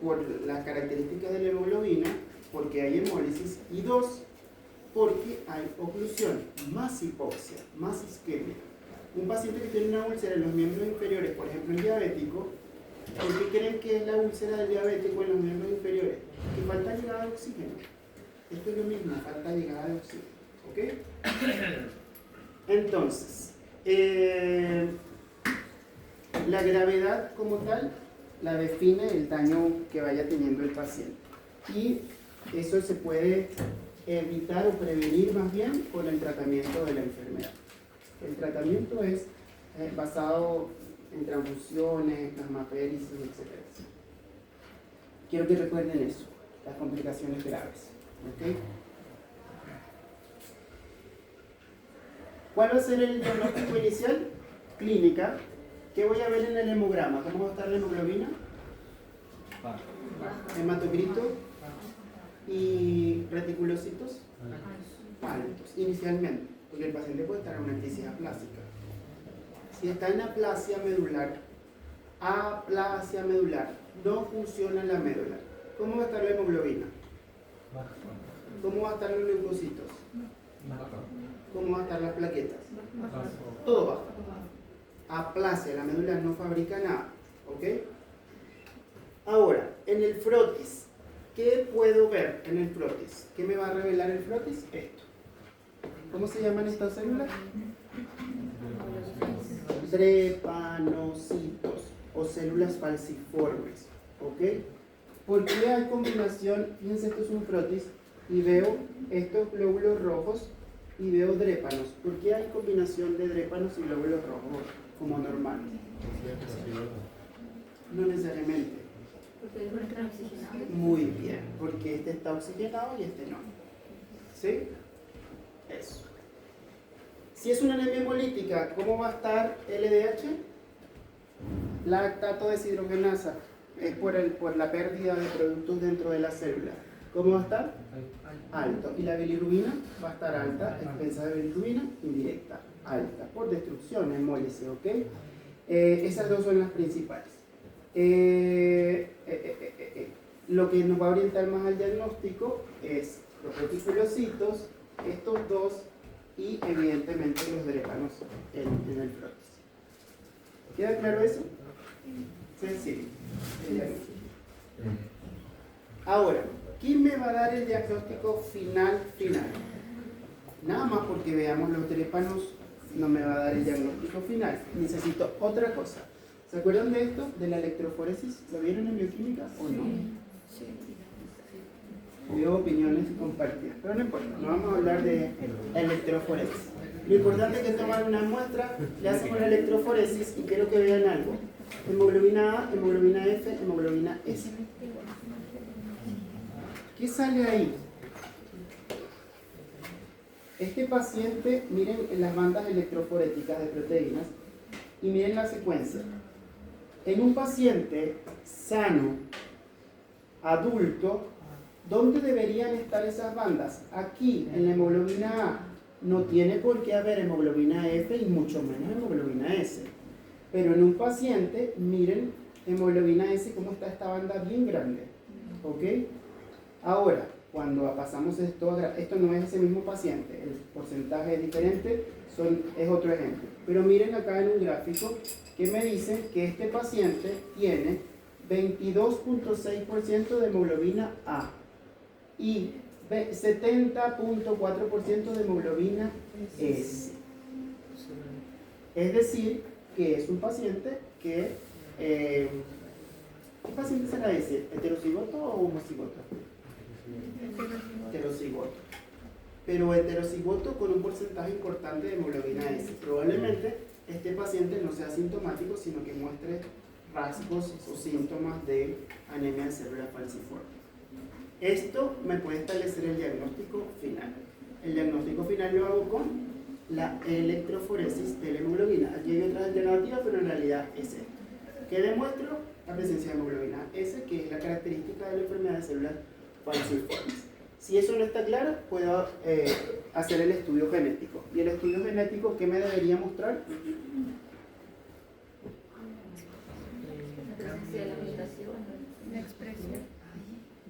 por las características de la hemoglobina, porque hay hemólisis, y dos, porque hay oclusión, más hipoxia, más isquemia. Un paciente que tiene una úlcera en los miembros inferiores, por ejemplo el diabético, ¿por qué creen que es la úlcera del diabético en los miembros inferiores? Que falta llegada de oxígeno. Esto es lo mismo, falta llegada de oxígeno. ¿Ok? Entonces, la gravedad como tal la define el daño que vaya teniendo el paciente. Y eso se puede evitar o prevenir más bien con el tratamiento de la enfermedad. El tratamiento es basado en transfusiones, plasmaféresis, etc. Quiero que recuerden eso, las complicaciones graves. ¿Okay? ¿Cuál va a ser el diagnóstico inicial? Clínica, ¿Qué voy a ver en el hemograma? ¿Cómo va a estar la hemoglobina? Bajo. Hematocrito y reticulocitos altos, inicialmente, porque el paciente puede estar en una crisis aplásica. Si está en aplasia medular, no funciona la médula. ¿Cómo va a estar la hemoglobina? ¿Cómo va a estar los leucocitos? ¿Cómo van a estar las plaquetas? Todo bajo. Aplasia, la médula no fabrica nada. ¿Ok? Ahora, en el frotis, ¿qué puedo ver en el frotis? ¿Qué me va a revelar el frotis? Esto. ¿Cómo se llaman estas células? Drepanocitos o células falciformes. ¿Ok? ¿Por qué hay combinación? Fíjense, esto es un frotis y veo estos glóbulos rojos y veo drépanos. ¿Por qué hay combinación de drépanos y glóbulos rojos como normal? No necesariamente. Porque no están oxigenados. Muy bien, porque este está oxigenado y este no. ¿Sí? Eso. Si es una anemia hemolítica, ¿cómo va a estar LDH? Lactato deshidrogenasa. Es por la pérdida de productos dentro de la célula. ¿Cómo va a estar? Alto. Y la bilirrubina va a estar alta, expensa de bilirrubina, indirecta, alta, por destrucción, hemólisis, ¿ok? Esas dos son las principales. Lo que nos va a orientar más al diagnóstico es los reticulocitos, estos dos, y evidentemente los drépanos en el frotis. ¿Queda claro eso? Sencillo. Ahora, ¿quién me va a dar el diagnóstico final? Nada más porque veamos los drépanos no me va a dar el diagnóstico final. Necesito otra cosa. ¿Se acuerdan de esto? ¿De la electroforesis? ¿Lo vieron en bioquímica o no? Veo opiniones compartidas, pero no importa, no vamos a hablar de electroforesis. Lo importante es que toman una muestra, le hacemos la electroforesis y quiero que vean algo. Hemoglobina A, hemoglobina F, hemoglobina S. ¿Qué sale ahí? Este paciente, miren las bandas electroforéticas de proteínas y miren la secuencia. En un paciente sano, adulto, ¿dónde deberían estar esas bandas? Aquí, en la hemoglobina A. No tiene por qué haber hemoglobina F y mucho menos hemoglobina S. Pero en un paciente, miren, hemoglobina S, cómo está esta banda bien grande. ¿Ok? Ahora, cuando pasamos esto no es ese mismo paciente, el porcentaje es diferente, es otro ejemplo. Pero miren acá en un gráfico que me dice que este paciente tiene 22.6% de hemoglobina A y 70.4% de hemoglobina S. Es decir, que es un paciente que... ¿qué paciente se la dice? ¿Heterocigoto o homocigoto? Heterocigoto. Pero heterocigoto con un porcentaje importante de hemoglobina S. Probablemente este paciente no sea sintomático, sino que muestre rasgos o síntomas de anemia de células falciformes. Esto me puede establecer el diagnóstico final. El diagnóstico final lo hago con la electroforesis de la hemoglobina. Aquí hay otras alternativas, pero en realidad es esta. ¿Qué demuestro? La presencia de hemoglobina S, que es la característica de la enfermedad de células falciformes. Si eso no está claro, puedo hacer el estudio genético. ¿Y el estudio genético qué me debería mostrar? La expresión.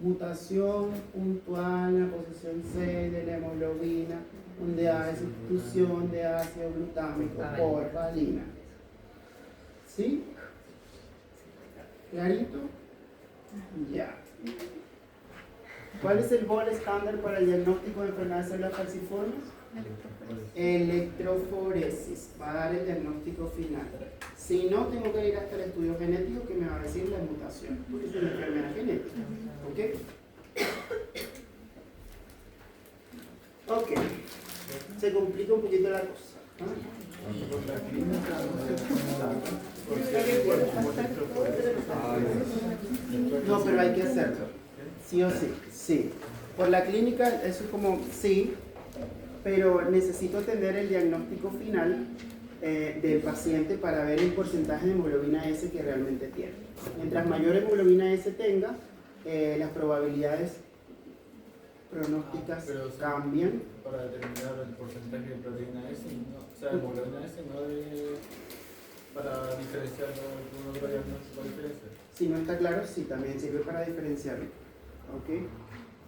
Mutación puntual en la posición 6 de la hemoglobina, donde hay sustitución de ácido glutámico por valina. ¿Sí? ¿Clarito? Ya. ¿Cuál es el gold estándar para el diagnóstico de enfermedades de células falciformes? Electroforesis. Va a dar el diagnóstico final. Si no, tengo que ir hasta el estudio genético que me va a decir la mutación, porque es una enfermedad genética. ¿Ok? Ok. Se complica un poquito la cosa. No, pero hay que hacerlo. Sí o sí. Sí. Por la clínica, eso es como sí, pero necesito tener el diagnóstico final del paciente para ver el porcentaje de hemoglobina S que realmente tiene. Mientras mayor hemoglobina S tenga, las probabilidades pronósticas Pero sí, cambian. para determinar el porcentaje de proteína S, no, o sea, hemoglobina S, no para diferenciarlo de una otra diagnóstico diferencia. Si no está claro, sí, también sirve para diferenciarlo. ¿Ok?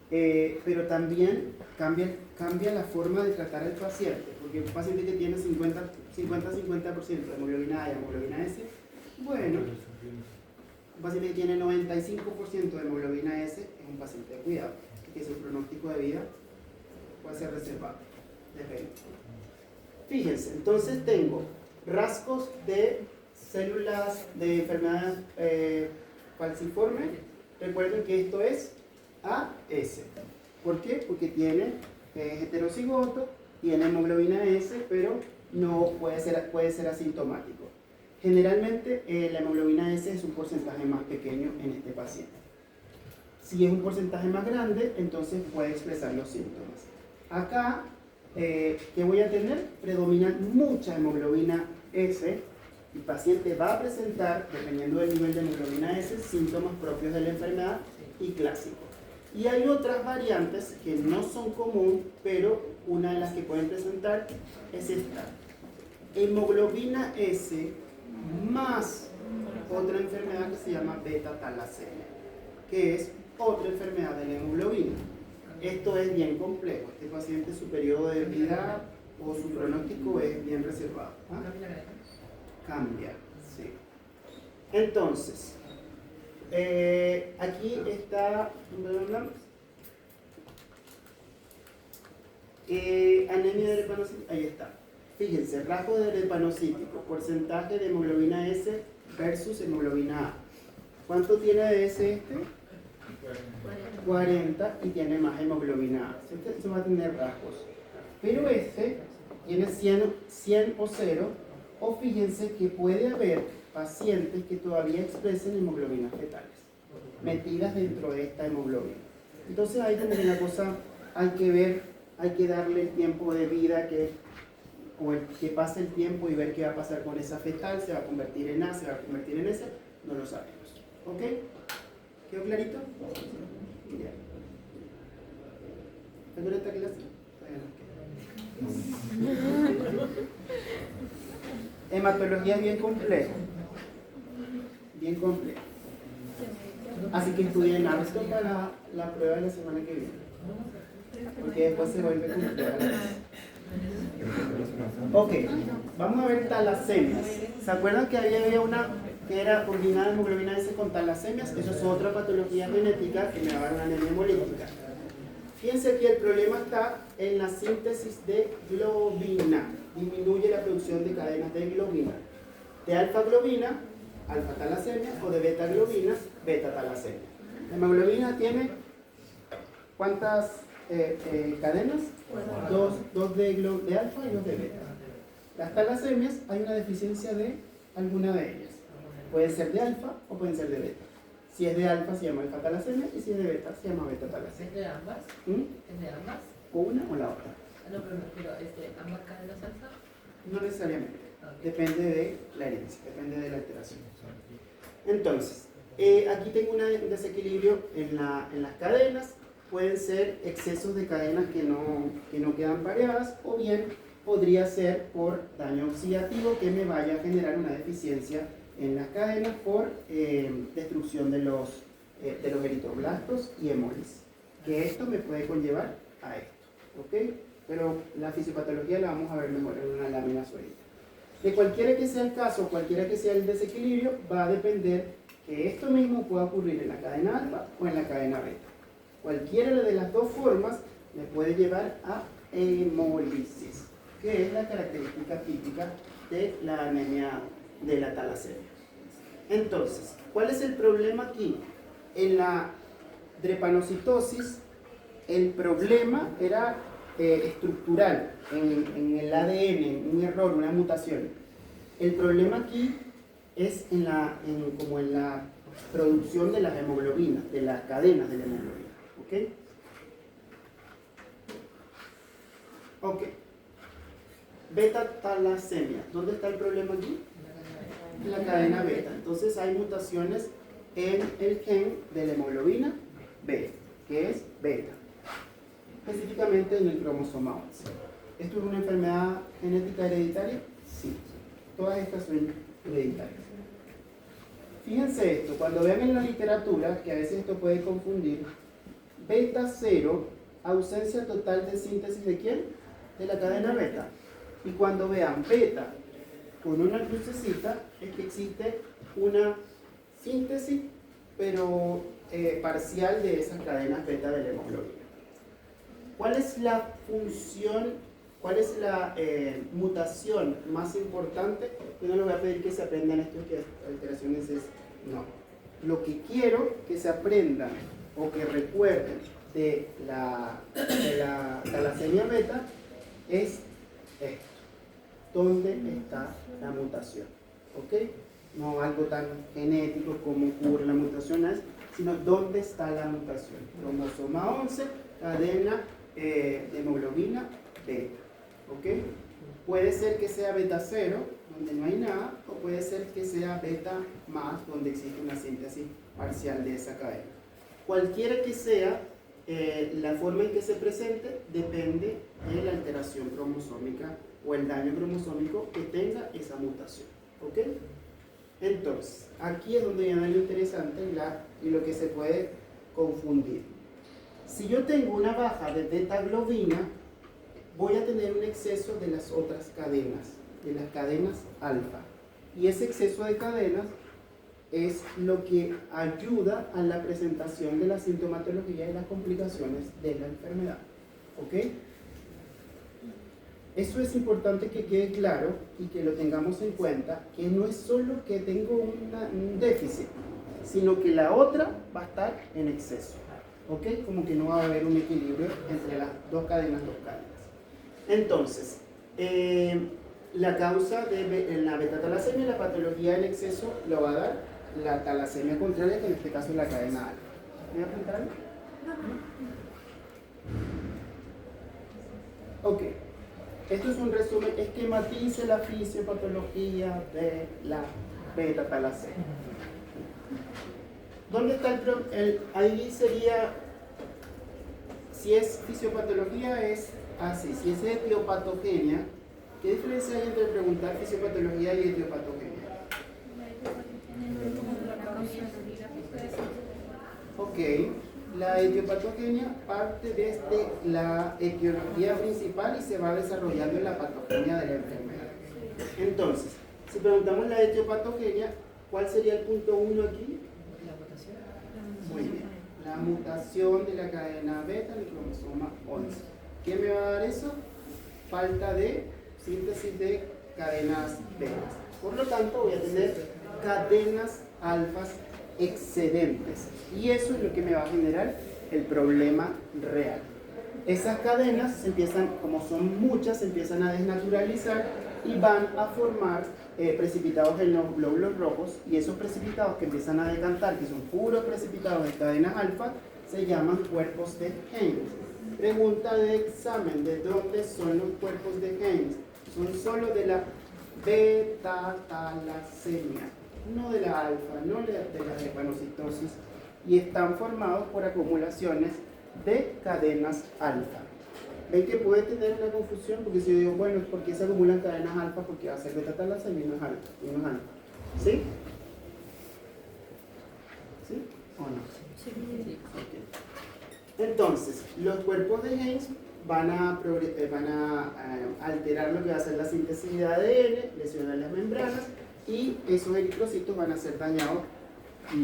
Pero también cambia la forma de tratar al paciente, porque un paciente que tiene 50-50% de hemoglobina A y hemoglobina S, bueno, un paciente que tiene 95% de hemoglobina S es un paciente de cuidado, que su pronóstico de vida puede ser reservado. Depende. Fíjense, entonces tengo rasgos de células de enfermedad falciforme. Recuerden que esto es AS. ¿Por qué? Porque es heterocigoto, tiene hemoglobina S, pero no puede ser asintomático. Generalmente la hemoglobina S es un porcentaje más pequeño en este paciente. Si es un porcentaje más grande, entonces puede expresar los síntomas. Acá, ¿qué voy a tener? Predomina mucha hemoglobina S. El paciente va a presentar, dependiendo del nivel de hemoglobina S, síntomas propios de la enfermedad y clásicos. Y hay otras variantes que no son comunes, pero una de las que pueden presentar es esta. Hemoglobina S más otra enfermedad que se llama beta-talasemia, que es otra enfermedad de la hemoglobina. Esto es bien complejo. Este paciente, su periodo de vida o su pronóstico es bien reservado. ¿Ah? Cambia, sí. Entonces, aquí está anemia del hepanocítico. Ahí está. Fíjense, rasgo del hepanocítico, porcentaje de hemoglobina S versus hemoglobina A. ¿Cuánto tiene de S este? 40 y tiene más hemoglobina A. Este va a tener rasgos. Pero este tiene 100 o 0. O fíjense que puede haber pacientes que todavía expresen hemoglobinas fetales metidas dentro de esta hemoglobina. Entonces ahí como que la cosa hay que ver, hay que darle el tiempo de vida, que pase el tiempo y ver qué va a pasar con esa fetal, se va a convertir en A, se va a convertir en S, no lo sabemos. ¿Ok? ¿Quedó clarito? Ya. ¿Te dura esta clase? Hematología es bien complejo. Bien complejo. Así que estudien harto para la prueba de la semana que viene. Porque después se vuelve compleja la clase. Ok, vamos a ver talasemias. ¿Se acuerdan que había una que era combinada hemoglobina S con talasemias? Eso es otra patología genética que me va a dar una anemia hemolítica. Fíjense que el problema está en la síntesis de globina. Disminuye la producción de cadenas de globina. De alfa-globina, alfa-talasemia, o de beta-globina, beta-talasemia. La hemoglobina tiene ¿cuántas cadenas? Dos de alfa y dos de beta. Las talasemias, hay una deficiencia de alguna de ellas. Puede ser de alfa o pueden ser de beta. Si es de alfa se llama alfa-talasemia y si es de beta se llama beta-talasemia. ¿Es de ambas? ¿Mm? ¿Es de ambas? O una o la otra. No, pero ¿es de ambas cadenas alfa? No necesariamente. Ok. Depende de la herencia, depende de la alteración. Entonces, aquí tengo un desequilibrio en las cadenas. Pueden ser excesos de cadenas que no quedan pareadas, o bien podría ser por daño oxidativo que me vaya a generar una deficiencia en las cadenas por destrucción de los eritroblastos y hemolis. Que esto me puede conllevar a esto. ¿Ok? Pero la fisiopatología la vamos a ver mejor en una lámina suelta. De cualquiera que sea el caso, cualquiera que sea el desequilibrio, va a depender que esto mismo pueda ocurrir en la cadena alfa o en la cadena beta. Cualquiera de las dos formas me puede llevar a hemólisis, que es la característica típica de la anemia de la talasemia. Entonces, ¿cuál es el problema aquí? En la drepanocitosis, el problema era estructural, en el ADN, un error, una mutación. El problema aquí es en la producción de las hemoglobinas, de las cadenas de la hemoglobina. ¿Ok? Ok. beta-talasemia. ¿Dónde está el problema aquí? En la cadena beta. Entonces hay mutaciones en el gen de la hemoglobina B, que es beta, específicamente en el cromosoma 11. ¿Esto es una enfermedad genética hereditaria? Sí. Todas estas son hereditarias. Fíjense esto, cuando vean en la literatura, que a veces esto puede confundir, beta 0, ausencia total de síntesis ¿de quién? De la cadena beta. Y cuando vean beta con una crucecita, es que existe una síntesis, pero parcial de esas cadenas beta de la hemoglobina. ¿Cuál es la función, cuál es la mutación más importante? Yo no les voy a pedir que se aprendan esto, que alteraciones es no. Lo que quiero que se aprendan o que recuerden de la talasemia beta es esto. ¿Dónde está la mutación? ¿Ok? No algo tan genético como ocurre la mutación, sino dónde está la mutación. Cromosoma 11, cadena de hemoglobina beta. ¿Ok? Puede ser que sea beta 0, donde no hay nada, o puede ser que sea beta más, donde existe una síntesis parcial de esa cadena. Cualquiera que sea la forma en que se presente, depende de la alteración cromosómica o el daño cromosómico que tenga esa mutación. ¿Ok? Entonces, aquí es donde viene lo interesante y lo que se puede confundir. Si yo tengo una baja de beta-globina, voy a tener un exceso de las otras cadenas, de las cadenas alfa. Y ese exceso de cadenas es lo que ayuda a la presentación de la sintomatología y las complicaciones de la enfermedad. ¿Ok? Eso es importante que quede claro y que lo tengamos en cuenta, que no es solo que tengo un déficit, sino que la otra va a estar en exceso. ¿Ok? Como que no va a haber un equilibrio entre las dos cadenas. Entonces, la causa de la beta-talasemia, la patología del exceso, lo va a dar la talasemia contraria, que en este caso es la cadena alfa. ¿Me voy a apuntar algo? Ok. Esto es un resumen, esquematice la fisiopatología de la beta-talasemia. ¿Dónde está ahí sería, si es fisiopatología es así, si es etiopatogenia, ¿qué diferencia hay entre preguntar fisiopatología y etiopatogenia? Ok, la etiopatogenia parte desde la etiología principal y se va desarrollando en la patogenia de la enfermedad. Entonces, si preguntamos la etiopatogenia, ¿cuál sería el punto 1 aquí? La votación. Muy bien, la mutación de la cadena beta del cromosoma 11. ¿Qué me va a dar eso? Falta de síntesis de cadenas betas. Por lo tanto, voy a tener cadenas alfas excedentes. Y eso es lo que me va a generar el problema real. Esas cadenas se empiezan, como son muchas, se empiezan a desnaturalizar y van a formar precipitados en los glóbulos rojos, y esos precipitados que empiezan a decantar, que son puros precipitados de cadenas alfa, se llaman cuerpos de Haynes. Pregunta de examen: ¿de dónde son los cuerpos de Haynes? Son solo de la beta-talasemia, no de la alfa, no de la hepatocitosis, y están formados por acumulaciones de cadenas alfa. ¿Ven que puede tener una confusión? Porque si yo digo, bueno, ¿por qué se acumulan cadenas alfa? Porque va a ser beta-talasemia y no es alfa. ¿Sí? ¿Sí o no? Sí. Okay. Entonces, los cuerpos de Haynes van a alterar lo que va a ser la síntesis de ADN, lesionar las membranas, y esos eritrocitos van a ser dañados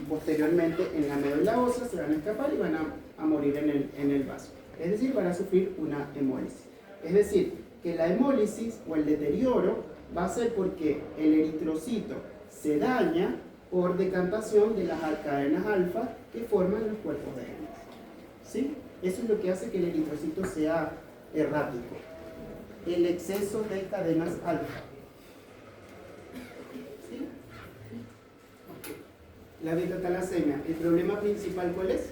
posteriormente en la médula ósea, se van a escapar y van a morir en el vaso. Es decir, van a sufrir una hemólisis. Es decir, que la hemólisis o el deterioro va a ser porque el eritrocito se daña por decantación de las cadenas alfa que forman los cuerpos de Haynes. ¿Sí? Eso es lo que hace que el eritrocito sea errático. El exceso de cadenas alfa. ¿Sí? Okay. La beta-talasemia. ¿El problema principal cuál es?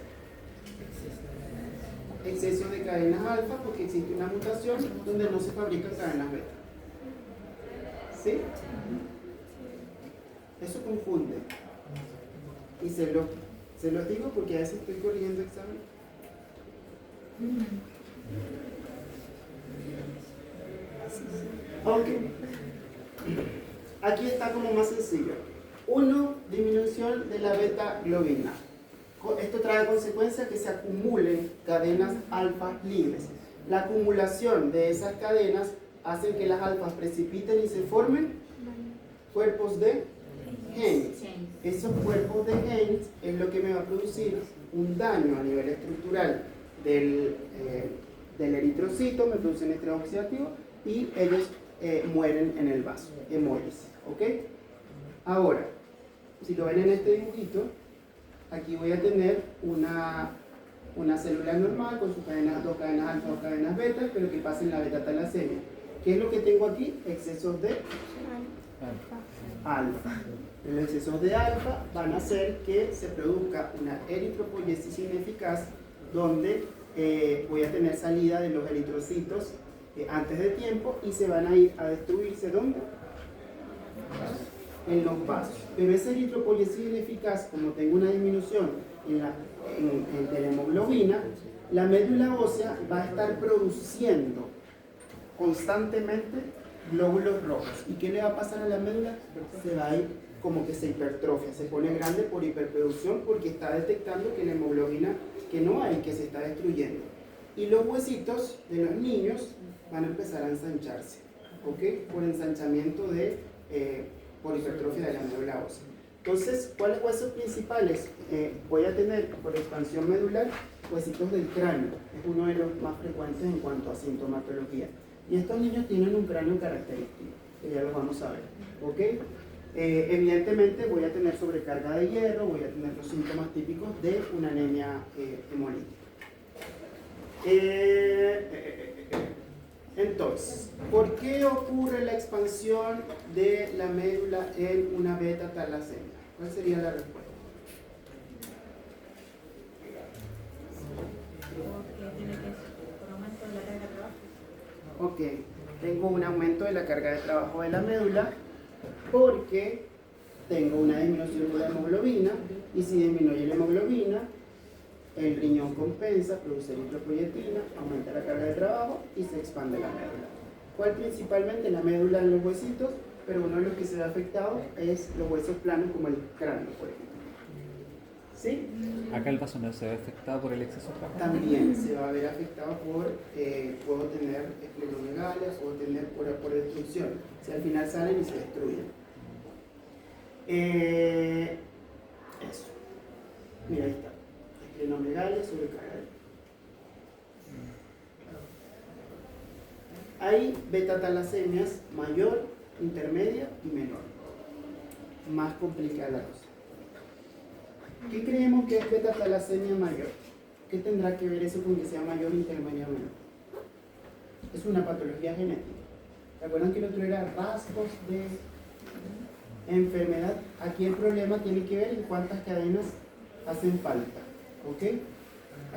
Exceso de cadenas alfa, porque existe una mutación donde no se fabrican cadenas beta. ¿Sí? Eso confunde. Y se los digo porque a veces estoy corrigiendo examen. Ok. Aquí está como más sencillo. 1, disminución de la beta globina. Esto trae consecuencia que se acumulen cadenas alfa libres. La acumulación de esas cadenas hace que las alfas precipiten y se formen cuerpos de Haynes. Esos cuerpos de Haynes es lo que me va a producir un daño a nivel estructural del eritrocito, me producen estrés oxidativo y ellos mueren en el vaso, hemólisis. ¿Ok? Ahora, si lo ven en este dibujito, aquí voy a tener una célula normal con sus cadenas, 2 cadenas alfa, 2 cadenas beta, pero que pasa en la beta talasemia. ¿Qué es lo que tengo aquí? Excesos de alfa. Los excesos de alfa van a hacer que se produzca una eritropoyesis ineficaz, donde voy a tener salida de los eritrocitos antes de tiempo y se van a ir a destruirse ¿dónde? En los vasos. Pero esa eritropoyesis ineficaz, como tengo una disminución de la hemoglobina, la médula ósea va a estar produciendo constantemente glóbulos rojos. ¿Y qué le va a pasar a la médula? Se va a ir como que se hipertrofia, se pone grande por hiperproducción porque está detectando que la hemoglobina que no hay, que se está destruyendo. Y los huesitos de los niños van a empezar a ensancharse, ¿ok? Por ensanchamiento por hipertrofia de la médula ósea. Entonces, ¿cuáles huesos principales? Voy a tener por expansión medular huesitos del cráneo, es uno de los más frecuentes en cuanto a sintomatología. Y estos niños tienen un cráneo característico, que ya lo vamos a ver, ¿ok? Evidentemente voy a tener sobrecarga de hierro, voy a tener los síntomas típicos de una anemia hemolítica. Entonces, ¿por qué ocurre la expansión de la médula en una beta talasemia? ¿Cuál sería la respuesta? Porque tiene que por aumento de la carga de trabajo. Ok, tengo un aumento de la carga de trabajo de la médula porque tengo una disminución de la hemoglobina y si disminuye la hemoglobina, el riñón compensa, produce eritropoyetina, aumenta la carga de trabajo y se expande la médula. ¿Cuál principalmente? La médula en los huesitos, pero uno de los que se ve afectado es los huesos planos como el cráneo, por ejemplo. ¿Sí? Acá el vaso no se ve afectado por el exceso de trabajo. También se va a ver afectado puedo tener esplenomegalia, puedo tener por destrucción. Si al final salen y se destruyen. Eso. Mira, ahí está. Esplenomegalia, sobrecarga. Hay beta-talasemias mayor, intermedia y menor. Más complicada la cosa. ¿Qué creemos que es beta-talasemia mayor? ¿Qué tendrá que ver eso con que sea mayor, intermedia o menor? Es una patología genética. ¿Se acuerdan que el otro era rasgos de enfermedad? Aquí el problema tiene que ver en cuántas cadenas hacen falta. ¿Ok?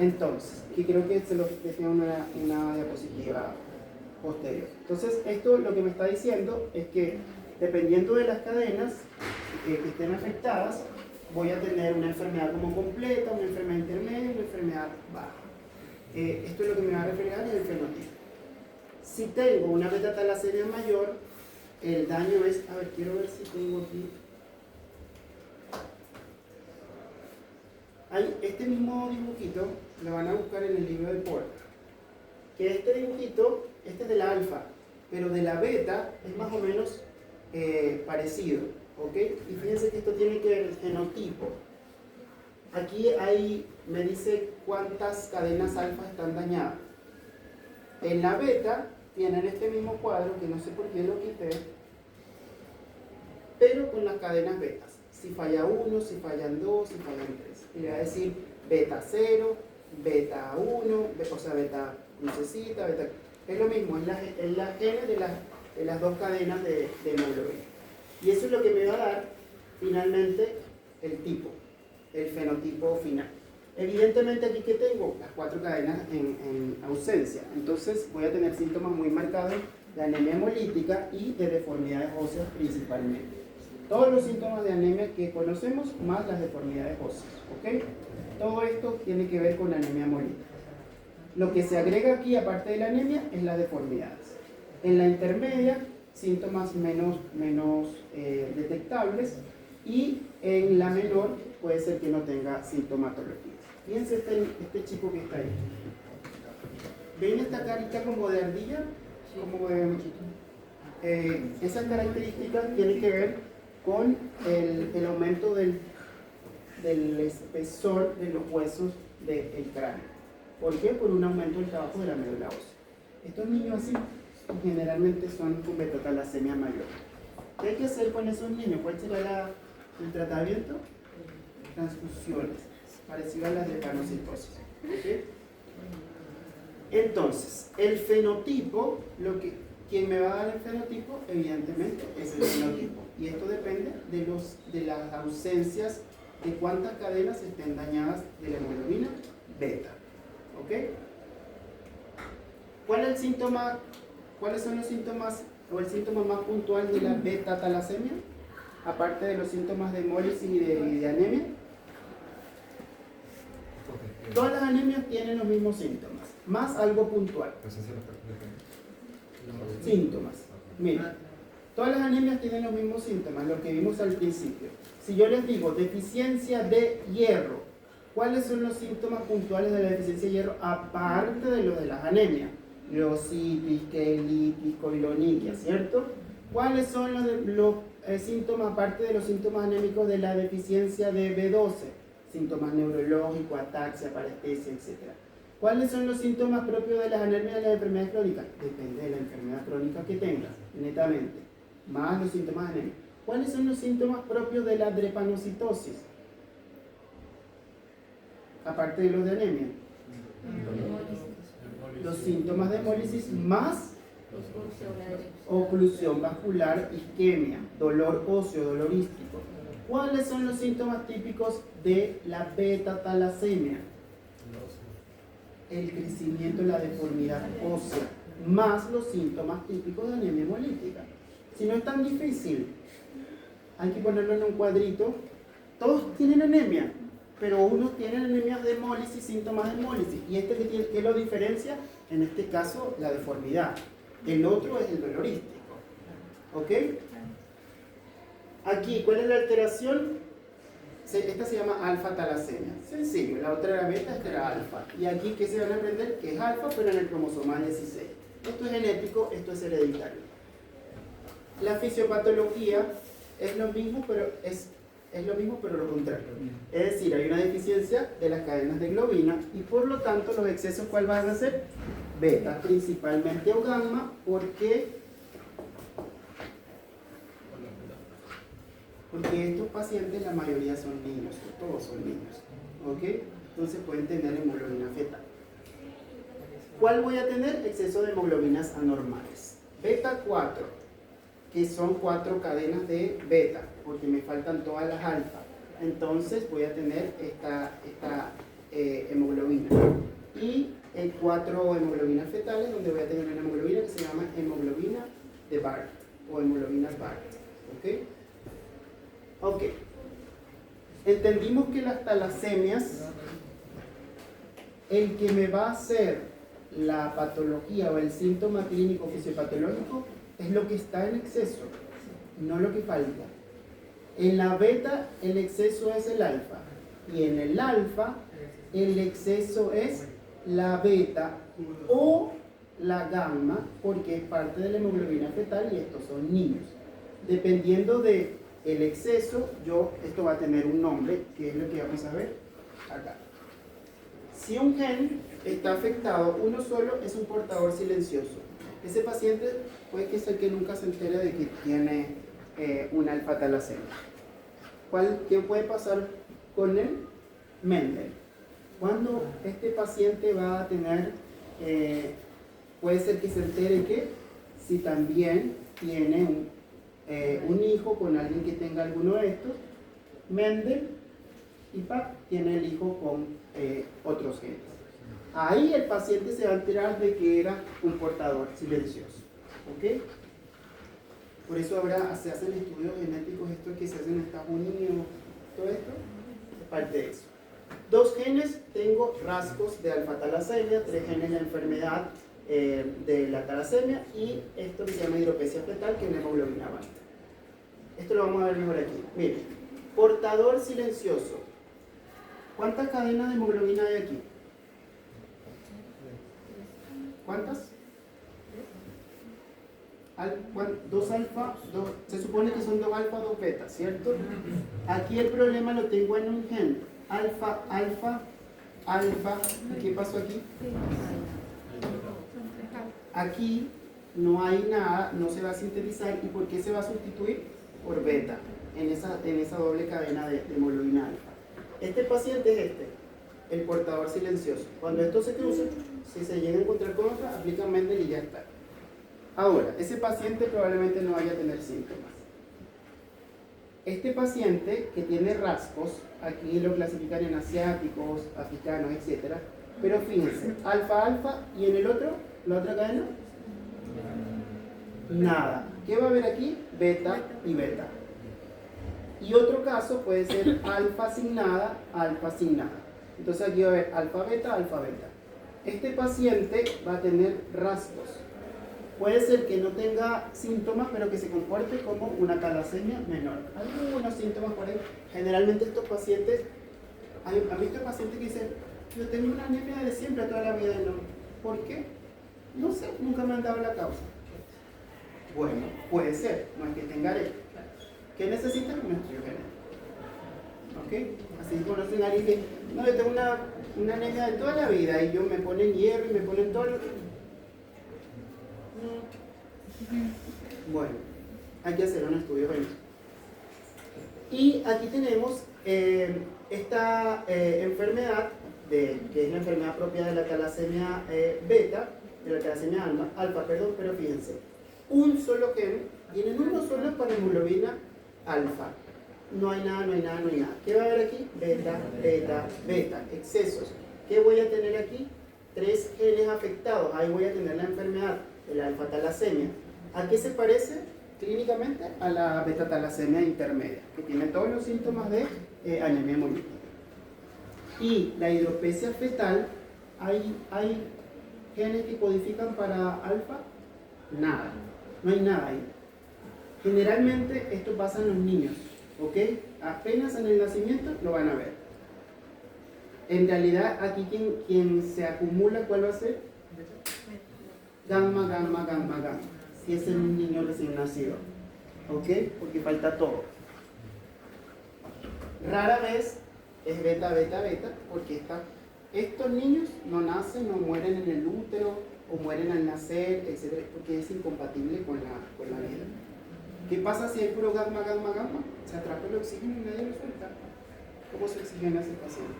Entonces, y creo que se lo decía una diapositiva posterior. Entonces, esto lo que me está diciendo es que dependiendo de las cadenas que estén afectadas, voy a tener una enfermedad como completa, una enfermedad intermedia y una enfermedad baja. Esto es lo que me va a reflejar en el fenotipo. Si tengo una beta-talasemia mayor, el daño es, a ver, quiero ver si tengo aquí. Este mismo dibujito lo van a buscar en el libro de Porter. Que este dibujito, este es de la alfa, pero de la beta es más o menos parecido. ¿Ok? Y fíjense que esto tiene que ver el genotipo. Aquí me dice cuántas cadenas alfa están dañadas. En la beta tienen este mismo cuadro, que no sé por qué lo quité, pero con las cadenas betas. Si falla 1, si fallan 2, si fallan 3. Y le va a decir beta 0, beta 1, o sea, beta crucecita, beta... Es lo mismo, es la genes de las dos cadenas de hemoglobina. Y eso es lo que me va a dar finalmente el tipo, el fenotipo final. Evidentemente aquí que tengo las 4 cadenas en ausencia, entonces voy a tener síntomas muy marcados de anemia hemolítica y de deformidades óseas principalmente. Todos los síntomas de anemia que conocemos más las deformidades óseas, ¿ok? Todo esto tiene que ver con anemia hemolítica. Lo que se agrega aquí aparte de la anemia es las deformidades. En la intermedia, síntomas menos detectables, y en la menor puede ser que no tenga sintomatología. Fíjense este chico que está ahí. ¿Ven esta carita como de ardilla? Como de... esas características tienen que ver con el aumento del espesor de los huesos del cráneo. ¿Por qué? Por un aumento del trabajo de la médula ósea. Estos niños así generalmente son con beta-talasemia mayor. ¿Qué hay que hacer con esos niños? ¿Cuál será el tratamiento? Transfusiones, parecido a las de panocitosis. ¿Okay? Entonces, el fenotipo, quien me va a dar el fenotipo, evidentemente, es el fenotipo. Y esto depende de las ausencias, de cuántas cadenas estén dañadas de la hemoglobina beta. ¿Ok? ¿Cuáles son los síntomas o el síntoma más puntual de la beta-talasemia? Aparte de los síntomas de hemólisis y de anemia. Todas las anemias tienen los mismos síntomas, más algo puntual. Síntomas. Miren, todas las anemias tienen los mismos síntomas, lo que vimos al principio. Si yo les digo deficiencia de hierro, ¿cuáles son los síntomas puntuales de la deficiencia de hierro aparte de los de las anemias? Leucitis, quelitis, coiloniquia, ¿cierto? ¿Cuáles son los síntomas aparte de los síntomas anémicos de la deficiencia de B12? Síntomas neurológicos, ataxia, parestesia, etc. ¿Cuáles son los síntomas propios de las anemias de las enfermedades crónicas? Depende de la enfermedad crónica que tengas, netamente. Más los síntomas anémicos. ¿Cuáles son los síntomas propios de la drepanocitosis? Aparte de los de anemia. Los síntomas de hemólisis más oclusión vascular, isquemia, dolor óseo, dolor ístico. ¿Cuáles son los síntomas típicos de la beta-talasemia? El crecimiento y la deformidad ósea, más los síntomas típicos de anemia hemolítica. Si no es tan difícil, hay que ponerlo en un cuadrito. Todos tienen anemia, pero unos tienen anemia de hemólisis, síntomas de hemólisis. ¿Y qué lo diferencia? En este caso, la deformidad. El otro es el dolor ístico. ¿Ok? Aquí, ¿cuál es la alteración? Esta se llama alfa-talasemia. Sencillo, la otra era beta, esta era alfa. Y aquí, ¿qué se van a aprender? Que es alfa, pero en el cromosoma 16. Esto es genético, esto es hereditario. La fisiopatología es lo mismo, pero lo contrario. Es decir, hay una deficiencia de las cadenas de globina y por lo tanto los excesos, ¿cuál van a ser? Beta, principalmente, o gamma, porque estos pacientes, la mayoría son niños, todos son niños, ¿ok? Entonces pueden tener hemoglobina fetal. ¿Cuál voy a tener? Exceso de hemoglobinas anormales. Beta 4, que son 4 cadenas de beta, porque me faltan todas las alfa. Entonces voy a tener esta hemoglobina. Y 4 hemoglobinas fetales, donde voy a tener una hemoglobina que se llama hemoglobina de Barrett, o hemoglobina Barrett, ¿ok? Ok, entendimos que las talasemias, el que me va a hacer la patología o el síntoma clínico fisiopatológico es lo que está en exceso, no lo que falta. En la beta el exceso es el alfa y en el alfa el exceso es la beta o la gamma, porque es parte de la hemoglobina fetal y estos son niños. Dependiendo de el exceso, esto va a tener un nombre, que es lo que vamos a ver acá. Si un gen está afectado, uno solo es un portador silencioso. Ese paciente puede que sea el que nunca se entere de que tiene una alfa-talasemia. ¿Qué puede pasar con él? Mendel. Cuando este paciente va a tener, puede ser que se entere que si también tiene un hijo con alguien que tenga alguno de estos, Mendel y tiene el hijo con otros genes. Ahí el paciente se va a enterar de que era un portador silencioso. ¿Ok? Por eso ahora se hacen estudios genéticos, estos que se hacen en Estados Unidos, todo esto, es parte de eso. 2 genes, tengo rasgos de alfa-talasemia, 3 genes de enfermedad de la talasemia y esto que se llama hidropesia fetal, que es una hemoglobina baja. Esto lo vamos a ver mejor aquí. Miren, portador silencioso. ¿Cuántas cadenas de hemoglobina hay aquí? ¿Cuántas? 2 alfa, se supone que son 2 alfa, 2 beta, ¿cierto? Aquí el problema lo tengo en un gen. Alfa, alfa, alfa. ¿Y qué pasó aquí? Aquí no hay nada, no se va a sintetizar. ¿Y por qué se va a sustituir? Por beta, en esa doble cadena de hemoglobina alfa. Este paciente es el portador silencioso. Cuando esto se cruce, si se llega a encontrar con otra, aplican Mendel y ya está. Ahora, ese paciente probablemente no vaya a tener síntomas. Este paciente que tiene rasgos, aquí lo clasifican en asiáticos, africanos, etc. Pero fíjense, alfa, alfa, y en el otro, la otra cadena, nada. ¿Qué va a haber aquí? Beta y beta. Y otro caso puede ser alfa sin nada, alfa sin nada. Entonces aquí va a haber alfa, beta, alfa, beta. Este paciente va a tener rasgos. Puede ser que no tenga síntomas, pero que se comporte como una talasemia menor. Algunos síntomas por ahí. Generalmente estos pacientes, ¿han visto pacientes que dicen, yo tengo una anemia de siempre, toda la vida? No. ¿Por qué? No sé, nunca me han dado la causa. Bueno, puede ser, no es que tenga anemia. ¿Qué necesita? Un estudio genético. ¿Ok? Así conocen a alguien que, no, yo tengo una anemia de toda la vida y yo me ponen hierro y me ponen todo lo... Bueno, hay que hacer un estudio genético. Y aquí tenemos esta enfermedad, que es la enfermedad propia de la talasemia beta, de la talasemia alfa, pero fíjense, un solo gen, tienen uno solo para hemoglobina alfa. No hay nada, no hay nada, no hay nada. ¿Qué va a haber aquí? Beta, beta, beta, excesos. ¿Qué voy a tener aquí? 3 genes afectados. Ahí voy a tener la enfermedad de la alfa-talasemia. ¿A qué se parece clínicamente? A la beta-talasemia intermedia, que tiene todos los síntomas de anemia hemolítica. Y la hidropesia fetal, ¿hay genes que codifican para alfa? Nada, no hay nada ahí. Generalmente esto pasa en los niños, ¿ok? Apenas en el nacimiento lo van a ver. En realidad aquí quien se acumula, ¿cuál va a ser? Gamma, gamma, gamma, gamma. Si es en un niño recién nacido, ¿ok? Porque falta todo. Rara vez es beta, beta, beta, porque estos niños no nacen, no mueren en el útero o mueren al nacer, etc., porque es incompatible con la vida. ¿Qué pasa si hay puro gamma, gamma, gamma? Se atrapa el oxígeno y nadie lo suelta. ¿Cómo se oxigena ese paciente?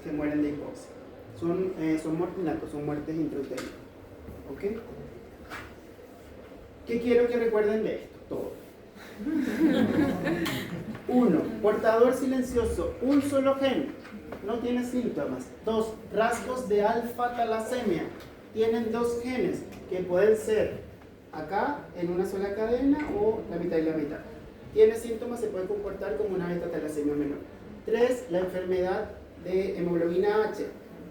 Se mueren de hipoxia. Son mortinatos, son muertes intrautérinas. ¿Ok? ¿Qué quiero que recuerden de esto? Todo. 1. Portador silencioso, un solo gen, no tiene síntomas. 2. Rasgos de alfa-talasemia, tienen 2 genes que pueden ser acá en una sola cadena o la mitad y la mitad. Tiene síntomas, se puede comportar como una beta-talasemia menor. 3. La enfermedad de hemoglobina H.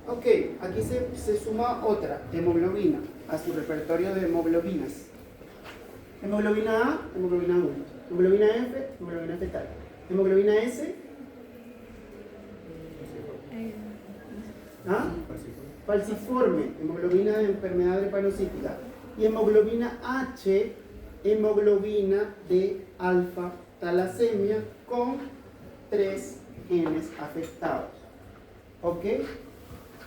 Ok, aquí se suma otra hemoglobina a su repertorio de hemoglobinas. Hemoglobina A, hemoglobina adulta. Hemoglobina F, hemoglobina fetal. Hemoglobina S, ¿ah? Falciforme, hemoglobina de enfermedad drepanocítica. Y hemoglobina H, hemoglobina de alfa-talasemia con 3 genes afectados. ¿Ok?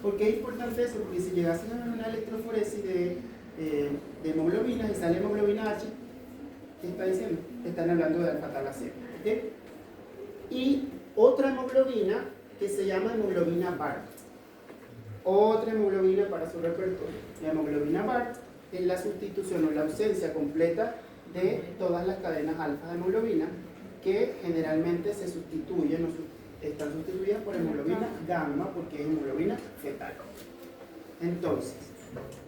¿Por qué es importante eso? Porque si llegasen a una electroforesis de hemoglobinas y sale hemoglobina H, ¿qué está diciendo? Están hablando de alfa-talasemia. ¿Okay? Y otra hemoglobina que se llama hemoglobina BART. Otra hemoglobina para su repertorio. La hemoglobina BART es la sustitución o la ausencia completa de todas las cadenas alfa de hemoglobina que generalmente se sustituyen, están sustituidas por hemoglobina gamma porque es hemoglobina fetal. Entonces,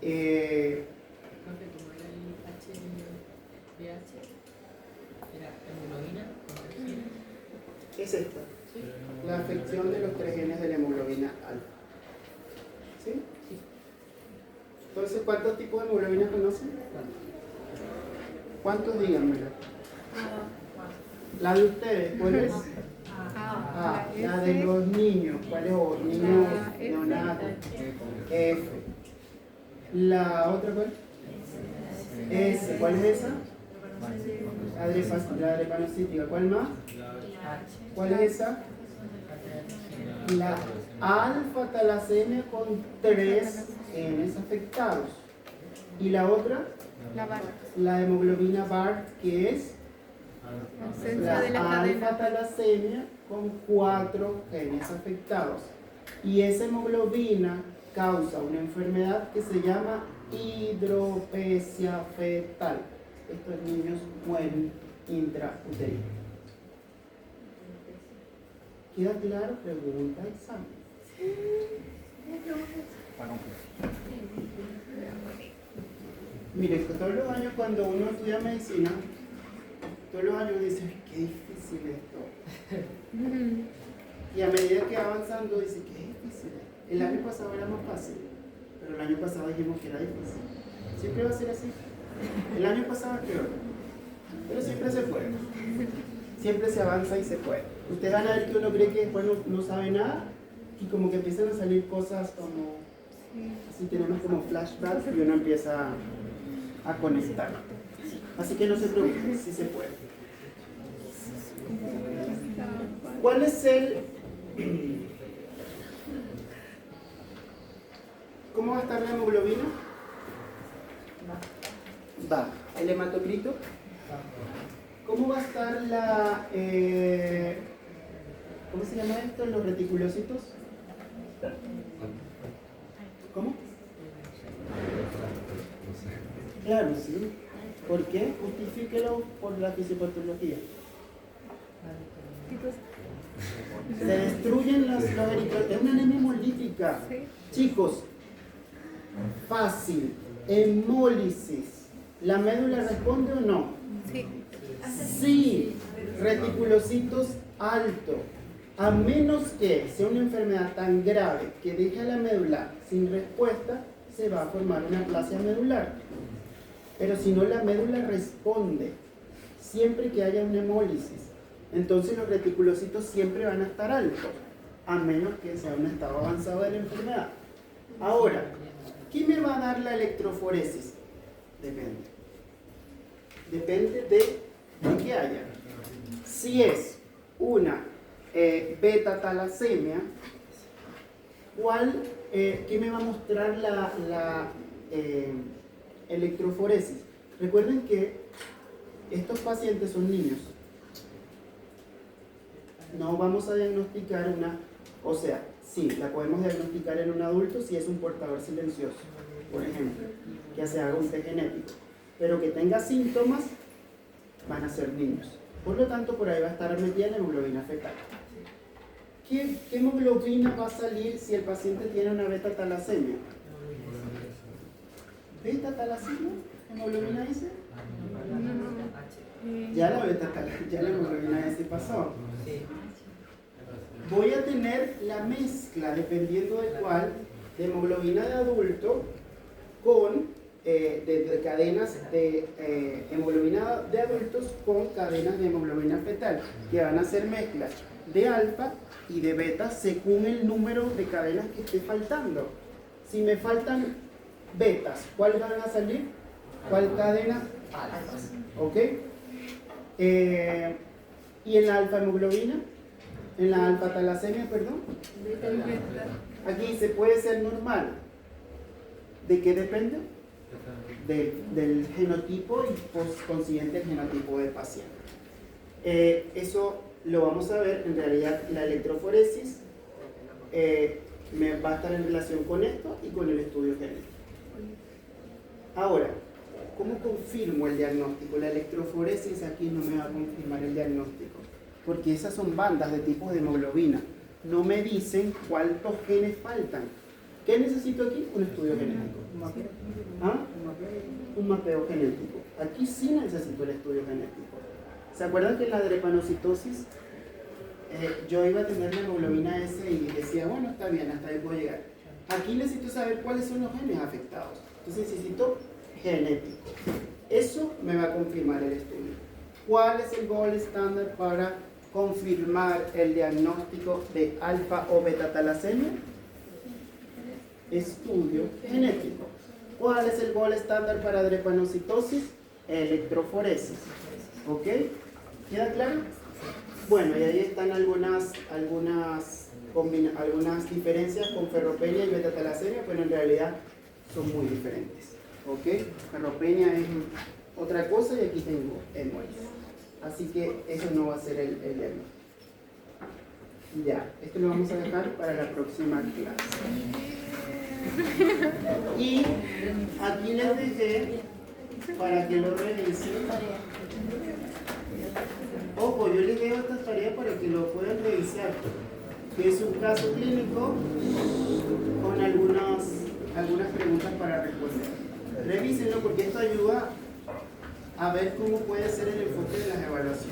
Profe, como era el HBH, era hemoglobina con 3 genes. es esta, la afección de los 3 genes de la hemoglobina alfa. ¿Sí? Entonces, ¿cuántos tipos de hemoglobina conocen? ¿Cuántos? Díganmelo. La de ustedes, ¿cuál es? Ah, la de los niños, ¿cuál es? O niños neonatos. F. La otra, ¿cuál? S. ¿Cuál es esa? La drepanocítica. ¿Cuál más? ¿Cuál es esa? La alfa-talasemia con 3 genes afectados. ¿Y la otra? La hemoglobina BART, que es la alfa-talasemia con 4 genes afectados. Y esa hemoglobina causa una enfermedad que se llama hidropesia fetal. Estos niños mueren intrauterino. ¿Queda claro? Pregunta, examen. Mire, todos los años cuando uno estudia medicina, todos los años dicen, qué difícil esto. Y a medida que va avanzando, dice, qué difícil. El año pasado era más fácil, pero el año pasado dijimos que era difícil. Siempre va a ser así. El año pasado es peor, pero siempre se puede. Siempre se avanza y se puede. Ustedes van a ver que uno cree que después no sabe nada y como que empiezan a salir cosas como, así tenemos como flashbacks y uno empieza a conectar. Así que no se preocupen, sí se puede. ¿Cuál es el... ¿Cómo va a estar la hemoglobina? Va. ¿El hematocrito? ¿Cómo va a estar la... ¿cómo se llama esto? ¿Los reticulocitos? ¿Cómo? Claro, sí. ¿Por qué? Justifíquelo por la fisiopatología. Se destruyen los eritrocitos. Es una anemia hemolítica. Chicos, fácil. Hemólisis. ¿La médula responde o no? Sí. Reticulocitos alto. A menos que sea una enfermedad tan grave que deje a la médula sin respuesta, se va a formar una aplasia medular. Pero si no, la médula responde siempre que haya una hemólisis. Entonces los reticulocitos siempre van a estar altos, a menos que sea un estado avanzado de la enfermedad. Ahora, ¿qué me va a dar la electroforesis? Depende. Depende de qué haya. Si es una beta-talasemia, ¿qué me va a mostrar la electroforesis? Recuerden que estos pacientes son niños. No vamos a diagnosticar o sea, sí, la podemos diagnosticar en un adulto si es un portador silencioso, por ejemplo, que se haga un test genético, pero que tenga síntomas, van a ser niños. Por lo tanto, por ahí va a estar metida la hemoglobina fetal. ¿Qué hemoglobina va a salir si el paciente tiene una beta-talasemia? ¿Beta-talasemia? ¿Hemoglobina S? Ya la hemoglobina S pasó. Voy a tener la mezcla, dependiendo de cuál, de hemoglobina de adulto con de cadenas de hemoglobina de adultos con cadenas de hemoglobina fetal, que van a ser mezclas de alfa y de beta según el número de cadenas que esté faltando. Si me faltan betas, ¿cuáles van a salir? ¿Cuál cadena? Alfas. ¿Ok? ¿Y en la alfa hemoglobina? En la alfa-talasemia, perdón. Aquí se puede ser normal. ¿De qué depende? Del genotipo y por consiguiente el genotipo del paciente. Eso lo vamos a ver. En realidad la electroforesis me va a estar en relación con esto y con el estudio genético. Ahora, ¿cómo confirmo el diagnóstico? La electroforesis aquí no me va a confirmar el diagnóstico, porque esas son bandas de tipos de hemoglobina. No me dicen cuántos genes faltan. ¿Qué necesito aquí? Un estudio genético. ¿Ah? Un mapeo genético. Aquí sí necesito el estudio genético. ¿Se acuerdan que en la drepanocitosis yo iba a tener la hemoglobina S y decía, bueno, está bien, hasta ahí puedo llegar? Aquí necesito saber cuáles son los genes afectados. Entonces necesito genético. Eso me va a confirmar el estudio. ¿Cuál es el gold estándar para confirmar el diagnóstico de alfa o beta talasemia? Estudio genético. ¿Cuál es el gold estándar para drepanocitosis? Electroforesis. ¿Ok? ¿Queda claro? Bueno, y ahí están algunas diferencias con ferropenia y beta-talasemia, pero en realidad son muy diferentes. ¿Ok? Ferropenia es otra cosa y aquí tengo hemolis. Así que eso no va a ser el diagnóstico. Ya, esto lo vamos a dejar para la próxima clase. Y aquí les dejé para que lo revisen. Ojo, yo les dejo estas tareas para que lo puedan revisar, que es un caso clínico con algunas preguntas para responder. Revísenlo porque esto ayuda a ver cómo puede ser el enfoque de las evaluaciones.